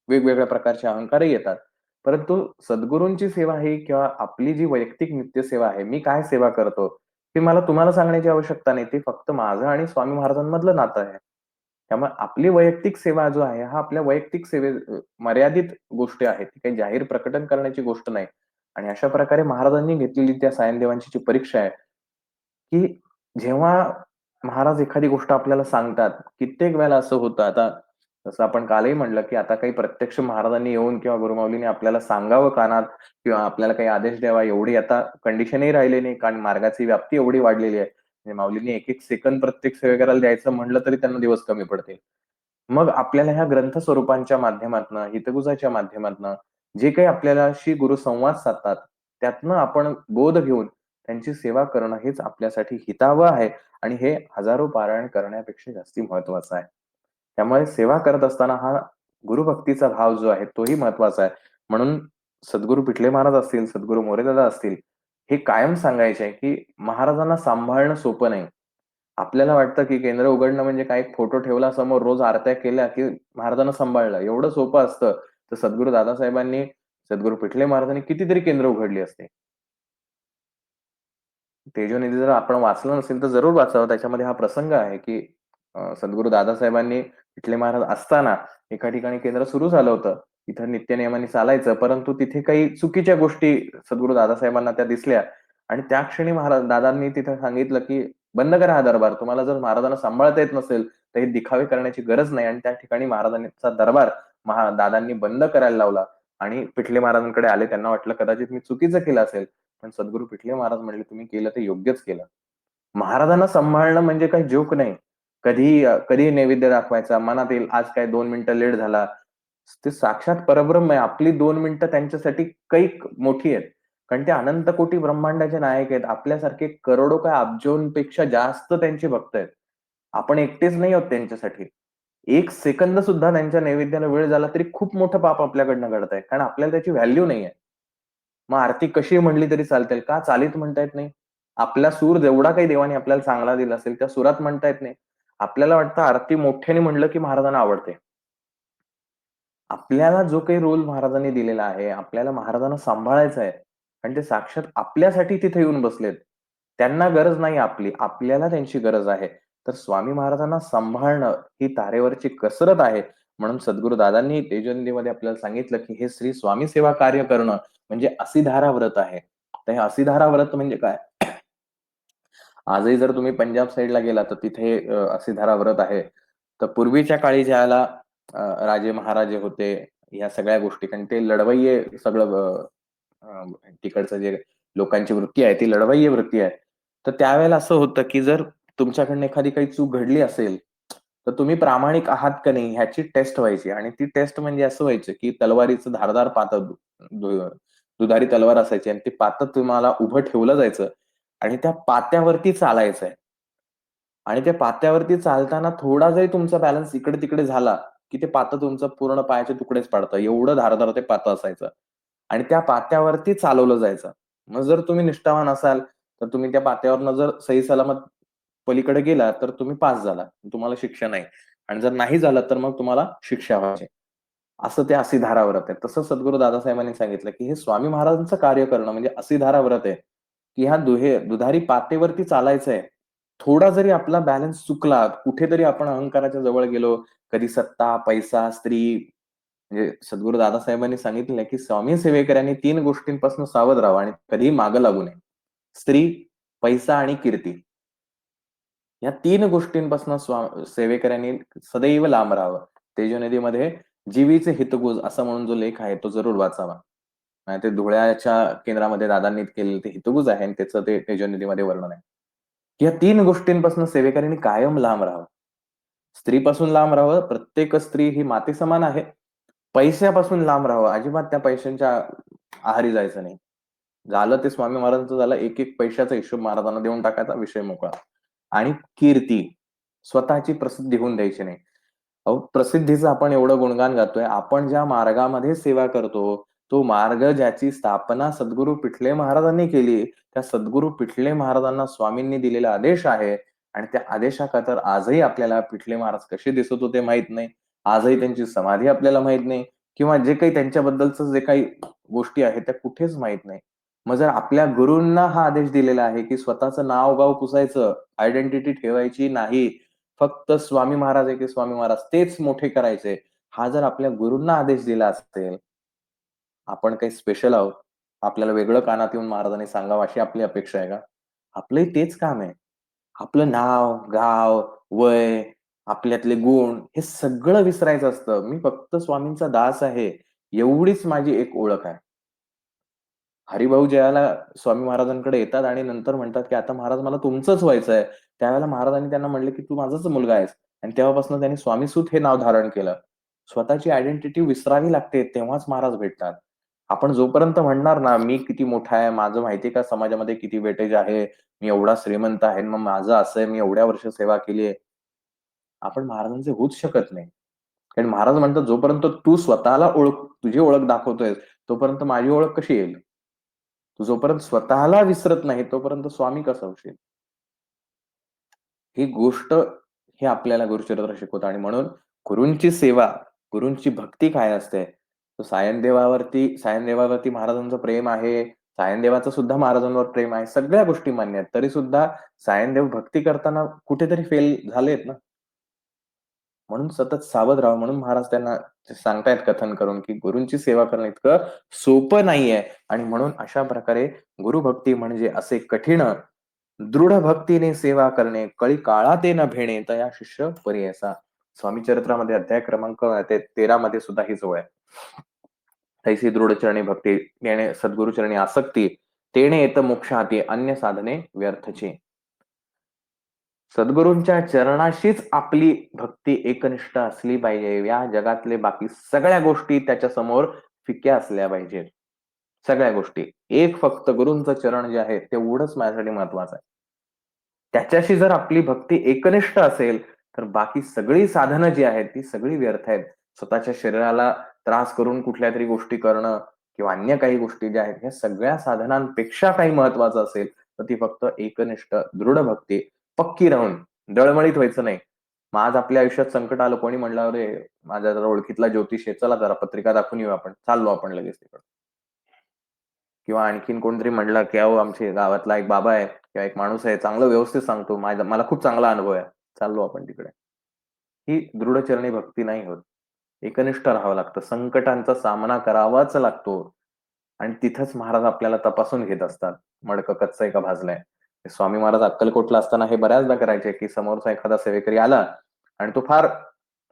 वेगवेगळ्या प्रकारचे अहंकारही येतात. परंतु सद्गुरूंची सेवा ही किंवा आपली जी वैयक्तिक नित्यसेवा आहे, मी काय सेवा करतो, ते मला तुम्हाला सांगण्याची आवश्यकता नाही. ते फक्त माझं आणि स्वामी महाराजांमधलं नातं आहे. त्यामुळे आपली वैयक्तिक सेवा जो आहे, हा आपल्या वैयक्तिक मर्यादित गोष्टी आहेत. ती काही जाहीर प्रकटन करण्याची गोष्ट नाही. आणि अशा प्रकारे महाराजांनी घेतलेली त्या सायनदेवांची जी परीक्षा आहे, की जेव्हा महाराज एखादी गोष्ट आपल्याला सांगतात, कित्येक वेळेला असं होतं. आता जसं आपण कालही म्हटलं, की आता काही प्रत्यक्ष महाराजांनी येऊन किंवा गुरुमाऊलीने आपल्याला सांगावं कानात किंवा आपल्याला काही आदेश द्यावा एवढी आता कंडिशनही राहिली नाही. कारण मार्गाची व्याप्ती एवढी वाढलेली आहे. म्हणजे माऊलींनी 1-1 सेकंद प्रत्येक सेवेकराला द्यायचं म्हटलं तरी त्यांना दिवस कमी पडतील. मग आपल्याला ह्या ग्रंथ स्वरूपांच्या माध्यमातनं, हितगुजाच्या माध्यमातनं जे काही आपल्याशी गुरु संवाद साधतात, त्यातनं आपण बोध घेऊन त्यांची सेवा करणं हेच आपल्यासाठी हितावह आहे आणि हे हजारो पारायण करण्यापेक्षा जास्ती महत्वाचं आहे. त्यामुळे सेवा करत असताना हा गुरुभक्तीचा भाव जो आहे तोही महत्वाचा आहे. म्हणून सद्गुरू पिठले महाराज असतील, सद्गुरू मोरेदादा असतील, हे कायम सांगायचे आहे, की महाराजांना सांभाळणं सोपं नाही. आपल्याला वाटतं, की केंद्र उघडणं म्हणजे काय एक फोटो ठेवला समोर, रोज आरत्या केल्या, की महाराजांना सांभाळलं. एवढं सोपं असतं. तर सद्गुरू दादासाहेबांनी, सद्गुरू पिठले महाराजांनी कितीतरी केंद्र उघडली असती. तेजोनिधी जर आपण वाचलं नसेल तर जरूर वाचावं. त्याच्यामध्ये हा प्रसंग आहे, की सद्गुरू दादासाहेबांनी पिठले महाराज असताना एका ठिकाणी केंद्र सुरू झालं होतं. तिथं नित्यनियमाने चालायचं. परंतु तिथे काही चुकीच्या गोष्टी सद्गुरू दादासाहेबांना त्या दिसल्या आणि त्या क्षणी दादांनी तिथं सांगितलं, की "बंद करा हा दरबार. तुम्हाला जर महाराजांना सांभाळता येत नसेल, तर हे दिखावे करण्याची गरज नाही." आणि त्या ठिकाणी महाराजांचा दरबार दादांनी बंद करायला लावला आणि पिठले महाराजांकडे आले. त्यांना वाटलं कदाचित मी चुकीचं केलं असेल. पण सद्गुरू पिठले महाराज म्हणले, "तुम्ही केलं ते योग्यच केलं." महाराजांना सांभाळणं म्हणजे काही जोक नाही. कधी नैवेद्य दाखवायचा, मनात येईल आज काय 2 मिनिटं लेट झाला. ते साक्षात परब्रह्म आहे. आपली 2 मिनिटं त्यांच्यासाठी कैक मोठी आहेत. कारण ते अनंत कोटी ब्रह्मांडाचे नायक आहेत. आपल्यासारखे करोडो काय अब्जोंपेक्षा जास्त त्यांचे भक्त आहेत. आपण एकटेच नाही आहोत त्यांच्यासाठी. 1 सेकंद सुद्धा त्यांच्या नैवेद्याला वेळ झाला तरी खूप मोठं पाप आपल्याकडनं घडतंय. कारण आपल्याला त्याची व्हॅल्यू नाहीये. मग आरती कशी म्हणली तरी चालते. का चालीत म्हणता येत नाही? आपला सूर जेवढा काही देवाने आपल्याला चांगला दिला असेल, त्या सुरात म्हणता येत नाही. आपल्याला वाटतं आरती मोठ्याने म्हणलं की महाराजांना आवडते. आपल्याला जो काही रोल महाराजांनी दिलेला आहे, आपल्याला महाराजांना सांभाळायचं आहे आणि ते साक्षात आपल्यासाठी तिथे येऊन बसलेत. त्यांना गरज नाही आपली, आपल्याला त्यांची गरज आहे. तर स्वामी महाराजांना सांभाळणं ही तारेवरची कसरत आहे. म्हणून सद्गुरू दादांनी तेजोनिधीमध्ये आपल्याला सांगितलं, की हे श्री स्वामी सेवा कार्य करणं म्हणजे असिधारा व्रत आहे. तर हे असिधारा व्रत म्हणजे काय? आजही जर तुम्ही पंजाब साइडला गेला तर तिथे असिधारा व्रत आहे. तर पूर्वीच्या काळी ज्याला राजे महाराजे होते, ह्या सगळ्या गोष्टी कारण ते लढवय्ये सगळं अ, तिकडचं जे लोकांची वृत्ती आहे ती लढवय्ये वृत्ती आहे. तर त्यावेळेला असं होतं, की जर तुमच्याकडनं एखादी काही चूक घडली असेल, तर तुम्ही प्रामाणिक आहात का नाही ह्याची टेस्ट व्हायची आणि ती टेस्ट म्हणजे असं व्हायचं, की तलवारीचं धारदार पातं दुधारी तलवार असायची आणि ते पातं तुम्हाला उभं ठेवलं जायचं आणि त्या पात्यावरती चालायचंय. आणि त्या पात्यावरती चालताना थोडा जरी तुमचा बॅलन्स इकडे-तिकडे झाला, की ते पातं तुमचं पूर्ण पायाचे तुकडेच पाडतं. एवढं धारदार ते पातं असायचं. आणि त्या पात्यावरती चालवलं जायचं. मग जर तुम्ही निष्ठावान असाल, तर तुम्ही त्या पात्यावरनं जर सही सलामत पलीकडे गेलात, तर तुम्ही पास झाला. तुम्हाला शिक्षा नाही. आणि जर नाही झालं, तर मग तुम्हाला शिक्षा व्हायची. असं ते असिधारा व्रत आहे. तसं सद्गुरू दादासाहेबांनी सांगितलं, की हे स्वामी महाराजांचं कार्य करणं म्हणजे असिधारा व्रत आहे, की ह्या दुधारी पातेवरती चालायचंय. थोडा जरी आपला बॅलन्स चुकला, कुठेतरी आपण अहंकाराच्या जवळ गेलो, कधी सत्ता, पैसा, स्त्री म्हणजे सद्गुरू दादासाहेबांनी सांगितलं की स्वामी सेवेकऱ्यांनी 3 गोष्टींपासून सावध राहावं आणि कधीही मागे लागू नये. स्त्री, पैसा आणि कीर्ती. या 3 गोष्टींपासून सेवेकऱ्यांनी सदैव लांब राहावं. तेजोनिधीमध्ये जीवीचे हितगुज असा म्हणून जो लेख आहे तो जरूर वाचावा. आणि ते धुळ्याच्या केंद्रामध्ये दादांनी केलेलं ते हितगुज आहे आणि त्याचं ते तेजोनिधीमध्ये वर्णन आहे. या 3 गोष्टींपासून सेवेकऱ्यांनी कायम लांब राहावं. स्त्रीपासून लांब राहावं. प्रत्येक स्त्री ही मातेसमान आहे. पैशापासून लांब राहावं. अजिबात त्या पैशांच्या आहारी जायचं नाही. झालं ते स्वामी महाराजांचं झालं. एक-एक पैशाचा हिशोब महाराजांना देऊन टाकायचा, विषय मोकळा. आणि कीर्ती, स्वतःची प्रसिद्धी होऊन द्यायची नाही. अहो, प्रसिद्धीचं आपण एवढं गुणगान गातोय. आपण ज्या मार्गामध्ये सेवा करतो, तो मार्ग ज्याची स्थापना सद्गुरू पिठले महाराजांनी केली, त्या सद्गुरू पिठले महाराजांना स्वामींनी दिलेला आदेश आहे आणि त्या आदेशाखातर आजही आपल्याला पिठले महाराज कसे दिसत होते माहीत नाही. आजही त्यांची समाधी आपल्याला माहीत नाही किंवा जे काही त्यांच्याबद्दलचं जे काही गोष्टी आहेत त्या कुठेच माहीत नाही. मग जर आपल्या गुरूंना हा आदेश दिलेला आहे, की स्वतःचं नाव-गाव पुसायचं, आयडेंटिटी ठेवायची नाही. फक्त स्वामी महाराज आहे, की स्वामी महाराज तेच मोठे करायचे. हा जर आपल्या गुरूंना आदेश दिला असेल, आपण काही स्पेशल आहोत. आपल्याला वेगळं कानात येऊन महाराजांनी सांगावं अशी आपली अपेक्षा आहे का? आपलंही तेच काम आहे. आपलं नाव, गाव, वय, आपल्यातले गुण हे सगळं विसरायचं असतं. मी फक्त स्वामींचा दास आहे, एवढीच माझी एक ओळख आहे. हरिभाऊ ज्यावेळेला स्वामी महाराजांकडे येतात आणि नंतर म्हणतात, की "आता महाराज मला तुमचंच व्हायचंय." त्यावेळेला महाराजांनी त्यांना म्हटले, की "तू माझाच मुलगा आहेस." आणि तेव्हापासून त्यांनी स्वामीसूत हे नाव धारण केलं. स्वतःची आयडेंटिटी विसरावी लागते, तेव्हाच महाराज भेटतात. आपण जोपर्यंत म्हणणार ना, "मी किती मोठा आहे, माझं माहिती का समाजामध्ये किती वेटेज आहे, मी एवढा श्रीमंत आहे, मग माझं असं आहे, मी एवढ्या वर्ष सेवा केली आपण महाराजांचे होऊच शकत नाही. कारण महाराज म्हणतात, "जोपर्यंत तू स्वतःला तुझी ओळख दाखवतोयस, तोपर्यंत माझी ओळख कशी येईल?" तू जोपर्यंत स्वतःला विसरत नाही, तोपर्यंत स्वामी कसा होशील? ही गोष्ट हे आपल्याला गुरुचरित्र शिकवतं आणि म्हणून गुरूंची सेवा, गुरूंची भक्ती काय असते? तर सायनदेवावरती महाराजांचं प्रेम आहे. सायनदेवाचं सुद्धा महाराजांवर प्रेम आहे. सगळ्या गोष्टी मान्य आहेत. तरी सुद्धा सायनदेव भक्ती करताना कुठेतरी फेल झालेत ना. म्हणून सतत सावध राहावं. म्हणून महाराज त्यांना सांगतायत कथन करून, की गुरूंची सेवा करणं इतकं सोपं नाहीये आणि म्हणून अशा प्रकारे गुरुभक्ती म्हणजे असे कठीण दृढ भक्तीने सेवा करणे, कळी काळाते न भेणे, तया शिष्य परी ऐसा. स्वामी चरित्रामध्ये अध्याय क्रमांक 13 मध्ये सुद्धा हीच ओळ आहे. तैसी दृढ चरणी भक्ती, येणे सद्गुरु चरणी आसक्ती, तेणे येत मोक्ष हाती, अन्य साधने व्यर्थची. सद्गुरूंच्या चरणाशीच आपली भक्ती एकनिष्ठ असली पाहिजे. या जगातले बाकी सगळ्या गोष्टी त्याच्यासमोर फिक्या असल्या पाहिजेत. सगळ्या गोष्टी. एक फक्त गुरूंचं चरण जे आहे तेवढंच माझ्यासाठी महत्वाचं आहे. त्याच्याशी जर आपली भक्ती एकनिष्ठ असेल, तर बाकी सगळी साधनं जी आहेत, ती सगळी व्यर्थ आहेत. स्वतःच्या शरीराला त्रास करून कुठल्यातरी गोष्टी करणं किंवा अन्य काही गोष्टी ज्या आहेत, ह्या सगळ्या साधनांपेक्षा काही महत्वाचं असेल, तर ती फक्त एकनिष्ठ दृढ भक्ती, पक्की राहून, डळमळीत व्हायचं नाही. मग आज आपल्या आयुष्यात संकट आलं, कोणी म्हणलं, "अरे, माझ्या जरा ओळखीतला ज्योतिष आहे, चला जरा पत्रिका दाखवून येऊ आपण." चाललो आपण लगेच तिकडं. किंवा आणखीन कोणतरी म्हणलं, की "अहो, आमच्या गावातला एक बाबा आहे किंवा एक माणूस आहे, चांगलं व्यवस्थित सांगतो. मला खूप चांगला अनुभव आहे." चाललो आपण तिकडे. ही दृढचरणी भक्ती नाही होत. एकनिष्ठ राहावं लागतं. संकटांचा सामना करावाच लागतो आणि तिथंच महाराज आपल्याला तपासून घेत असतात. मडकं कच्चं आहे का भाजलंय? स्वामी महाराज अक्कलकोटला असताना हे बऱ्याचदा करायचे, की समोरचा एखादा सेवेकरी आला आणि तो फार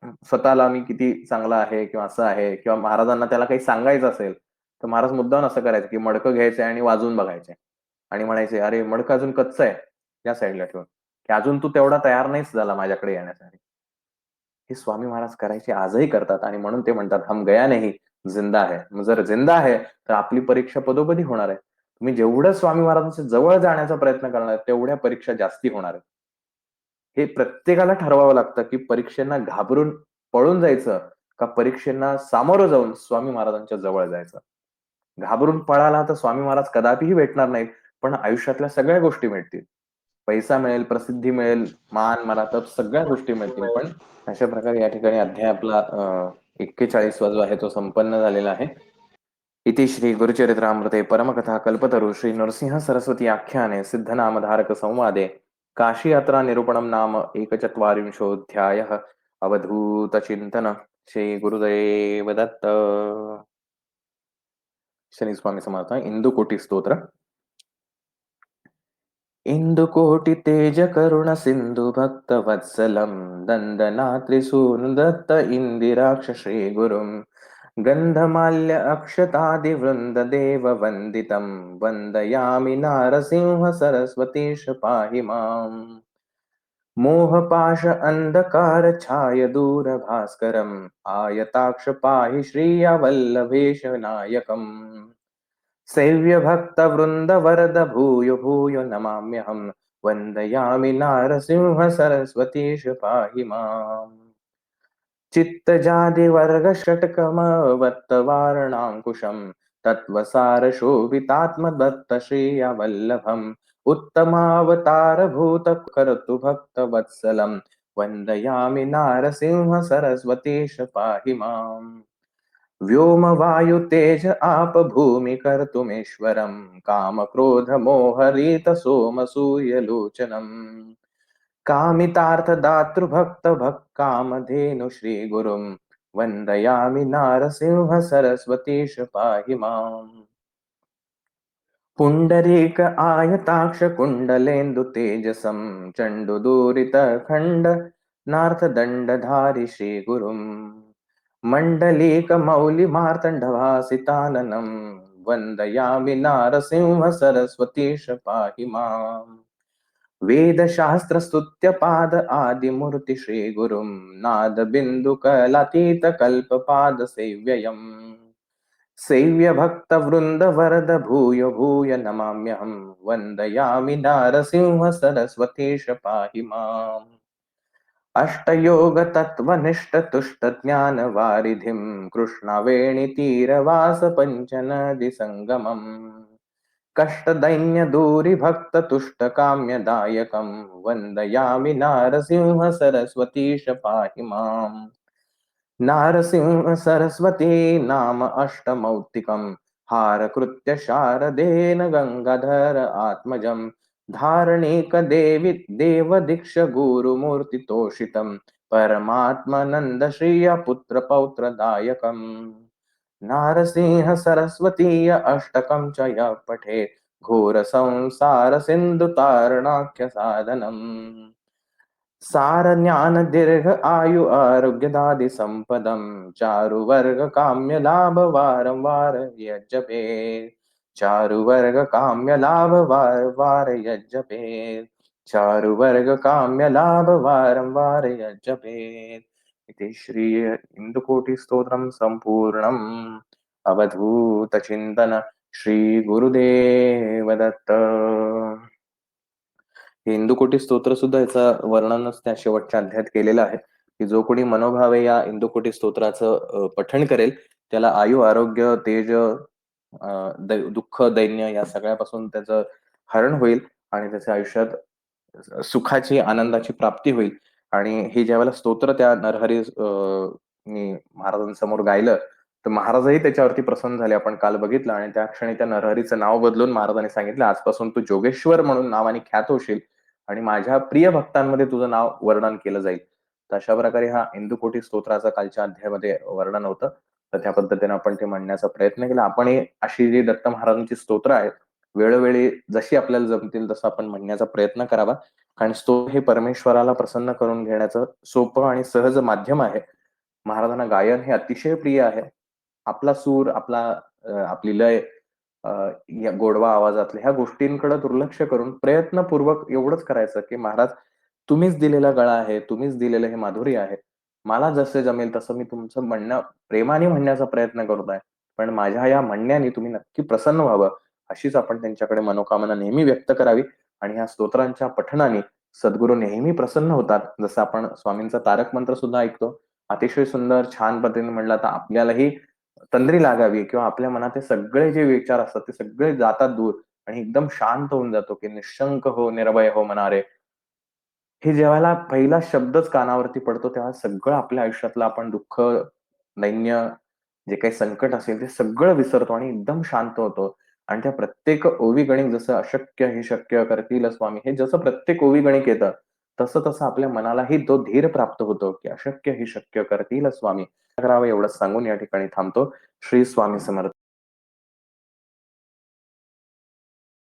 स्वतःला मी किती चांगला आहे किंवा असं आहे किंवा महाराजांना त्याला काही सांगायचं असेल, तर महाराज मुद्दामून असं करायचं, की मडकं घ्यायचे आणि वाजवून बघायचे आणि म्हणायचे, "अरे, मडकं अजून कच्चं आहे, या साईडला ठेवून, की अजून तू तेवढा तयार नाहीस झाला माझ्याकडे येण्यासाठी." हे स्वामी महाराज करायचे, आजही करतात आणि म्हणून ते म्हणतात, "हम गया नहीं, जिंदा है." मग जर जिंदा आहे, तर आपली परीक्षा पदोपदी होणार आहे. तुम्ही जेवढं स्वामी महाराजांच्या जवळ जाण्याचा प्रयत्न करणार, तेवढ्या परीक्षा जास्ती होणार आहेत. हे प्रत्येकाला ठरवावं लागतं, की परीक्षेला घाबरून पळून जायचं का परीक्षेला सामोरं जाऊन स्वामी महाराजांच्या जवळ जायचं. घाबरून पळाला तर स्वामी महाराज कदापिही भेटणार नाहीत, पण आयुष्यातल्या सगळ्या गोष्टी मिळतील. पैसा मिळेल, प्रसिद्धी मिळेल, मान, मरातब सगळ्या गोष्टी मिळतील. पण अशा प्रकारे या ठिकाणी अध्याय आपला 41वा जो आहे तो संपन्न झालेला आहे. इति श्री गुरुचरित्रामृते परमकथा कल्पतरु श्री नरसिंह सरस्वती आख्याने सिद्धनामधारक संवादे काशी यात्रा निरूपणम नाम एकचत्वारिंशोऽध्यायः अवधूत चिंतन श्री गुरुदेव दत्त. शनी स्वामी समर्थ. इंदुकोटी स्तोत्र. इंदुकोटि तेज करुण सिंधु भक्त वत्सलम दंदनात्रिसूनु दत्त इंदिराक्ष श्री गुरुम गंधमाल्य अक्षतादि वृंद देव वंदितम वंदयामि नारसिंह सरस्वतीश पाहि माम्. मोहपाश अंधकार छाय दूर भास्करम आयताक्ष पाहि श्रिया वल्लभेश नायकम. सेव्य भक्त वृंद वरद भूय भूय नमाम्यहम्. वंदयामि नारसिंह सरस्वतीश पाहि माम्. चित्तजादि वर्ग षट्कमवत्तवारणाङ्कुशम् तत्त्वसार शोभितात्मदत्त श्रिया वल्लभम्. उत्तमावतार भूत कर्तु भक्त वत्सलम्. वंदयामि नारसिंह सरस्वतीश पाहि माम्. व्योम वायु तेज आप भूमि कर्तुमेश्वरम्. काम क्रोध मोहरीत सोम सूर्य लोचनम्. कामितार्थ दातृ भक्त भक्त कामधेनु श्री गुरुम्. वंदयामि नारसिंह सरस्वतीश पाहि माम्. पुंडरीक आयताक्ष कुंडलेन्दु तेजसं चंडुदूरित खंड नार्थ दंडधारी श्री गुरुम्. मंडलीक मौली मार्तंडवासिताननम्. वंदयामि नारसिंह सरस्वतीश पाहि माम्. वेदशास्त्र स्तुत्य पाद आदि मूर्ति श्री गुरुम्. नाद बिंदु कलातीत कल्प पाद सेव्ययम्. सेव्य भक्त वृंद वरद भूय भूय नमाम्यहम्. वंदयामि नारसिंह सरस्वतीश पाहि माम्. अष्टयोग तत्वनिष्ठ तुष्ट ज्ञान वारिधिम्. कृष्णवेणि तीरवास पंच नदी संगमम्. कष्ट दैन्य दूरि भक्त तुष्ट काम्य दायकम्. वंदयामि नारसिंह सरस्वतीश पाहि माम्. नारसिंह सरस्वती नाम अष्टमौक्तिकम्. हारकृत्य शारदेन गंगाधर आत्मजम्. धारणिक देवि देव दीक्ष गुरुमूर्ति तोषितम्. परमात्मनंद श्रिय पुत्र पौत्र दायकम्. नारसिंह सरस्वतीय अष्टकं च यः पठेत् घोर संसार सिंधु तारणाख्य साधनम्. सार ज्ञान दीर्घ आयु आरोग्यदादि संपदम चारु वर्ग काम्य लाभ वारं वार यज्जपे. चारु वर्ग काम्य लाभ वार वार यज्जपे. चारु वर्ग काम्य लाभ वारं वार यज्जपे. इति श्री इंदुकोटि स्तोत्रम संपूर्णम. अवधूत चिंतन श्री गुरुदेव दत्त. हे इंदुकोटी स्तोत्र सुद्धा याचं वर्णनच त्या शेवटच्या अध्यायात केलेलं आहे, की जो कोणी मनोभावे या इंदुकोटी स्तोत्राचं पठण करेल त्याला आयु आरोग्य तेज दुःख दैन्य या सगळ्यापासून त्याचं हरण होईल आणि त्याच्या आयुष्यात सुखाची आनंदाची प्राप्ती होईल आणि हे ज्यावेळेला स्तोत्र त्या नरहरी नी महाराजांसमोर गायलं, तर महाराजही त्याच्यावरती प्रसन्न झाले. आपण काल बघितलं आणि त्या क्षणी त्या नरहरीचं नाव बदलून महाराजांनी सांगितलं, आजपासून तू जोगेश्वर म्हणून नावाने ख्यात होशील आणि माझ्या प्रिय भक्तांमध्ये तुझं नाव वर्णन केलं जाईल. तर अशा प्रकारे हा इंदुकोटी स्तोत्राचा कालच्या अध्यायामध्ये वर्णन होतं. तर त्या पद्धतीने आपण ते म्हणण्याचा प्रयत्न केला. आपणही अशी जी दत्त महाराजांची स्तोत्र आहेत, वेळोवेळी जशी आपल्याला जमतील तसं आपण म्हणण्याचा प्रयत्न करावा. आणि स्तोत्र हे परमेश्वराला प्रसन्न करून घेण्याचं सोपं आणि सहज माध्यम आहे. महाराजांना गायन हे अतिशय प्रिय आहे. आपला सूर, आपली लय, अ, या गोडवा आवाजातल्या ह्या गोष्टींकडे दुर्लक्ष करून प्रयत्नपूर्वक एवढंच करायचं, की महाराज तुम्हीच दिलेला गळा आहे, तुम्हीच दिलेलं हे माधुर्य आहे. मला जसे जमेल तसं मी तुमचं म्हणणं प्रेमाने म्हणण्याचा प्रयत्न करत आहे. पण माझ्या या म्हणण्याने तुम्ही नक्की प्रसन्न व्हावं, अशीच आपण त्यांच्याकडे मनोकामना नेहमी व्यक्त करावी आणि ह्या स्तोत्रांच्या पठणाने सद्गुरू नेहमी प्रसन्न होतात. जसं आपण स्वामींचा तारक मंत्र सुद्धा ऐकतो. अतिशय सुंदर छान पद्धतीने म्हणलं तर आपल्यालाही तंद्री लागावी किंवा आपल्या मनात हे सगळे जे विचार असतात ते सगळे जातात दूर आणि एकदम शांत होऊन जातो, की निश्शंक हो, निर्भय हो मना रे. हे जेव्हा पहिला शब्दच कानावरती पडतो, तेव्हा सगळं आपल्या आयुष्यातलं आपण दुःख, दैन्य, जे काही संकट असेल ते सगळं विसरतो आणि एकदम शांत होतो. आणि त्या प्रत्येक ओवी गणिक जसं अशक्य हे शक्य करतील स्वामी, हे जसं प्रत्येक ओवी गणिक येतं, तसं आपल्या मनालाही तो धीर प्राप्त होतो, की अशक्य हे शक्य करतील स्वामी. करावं एवढंच सांगून या ठिकाणी थांबतो. श्री स्वामी समर्थ.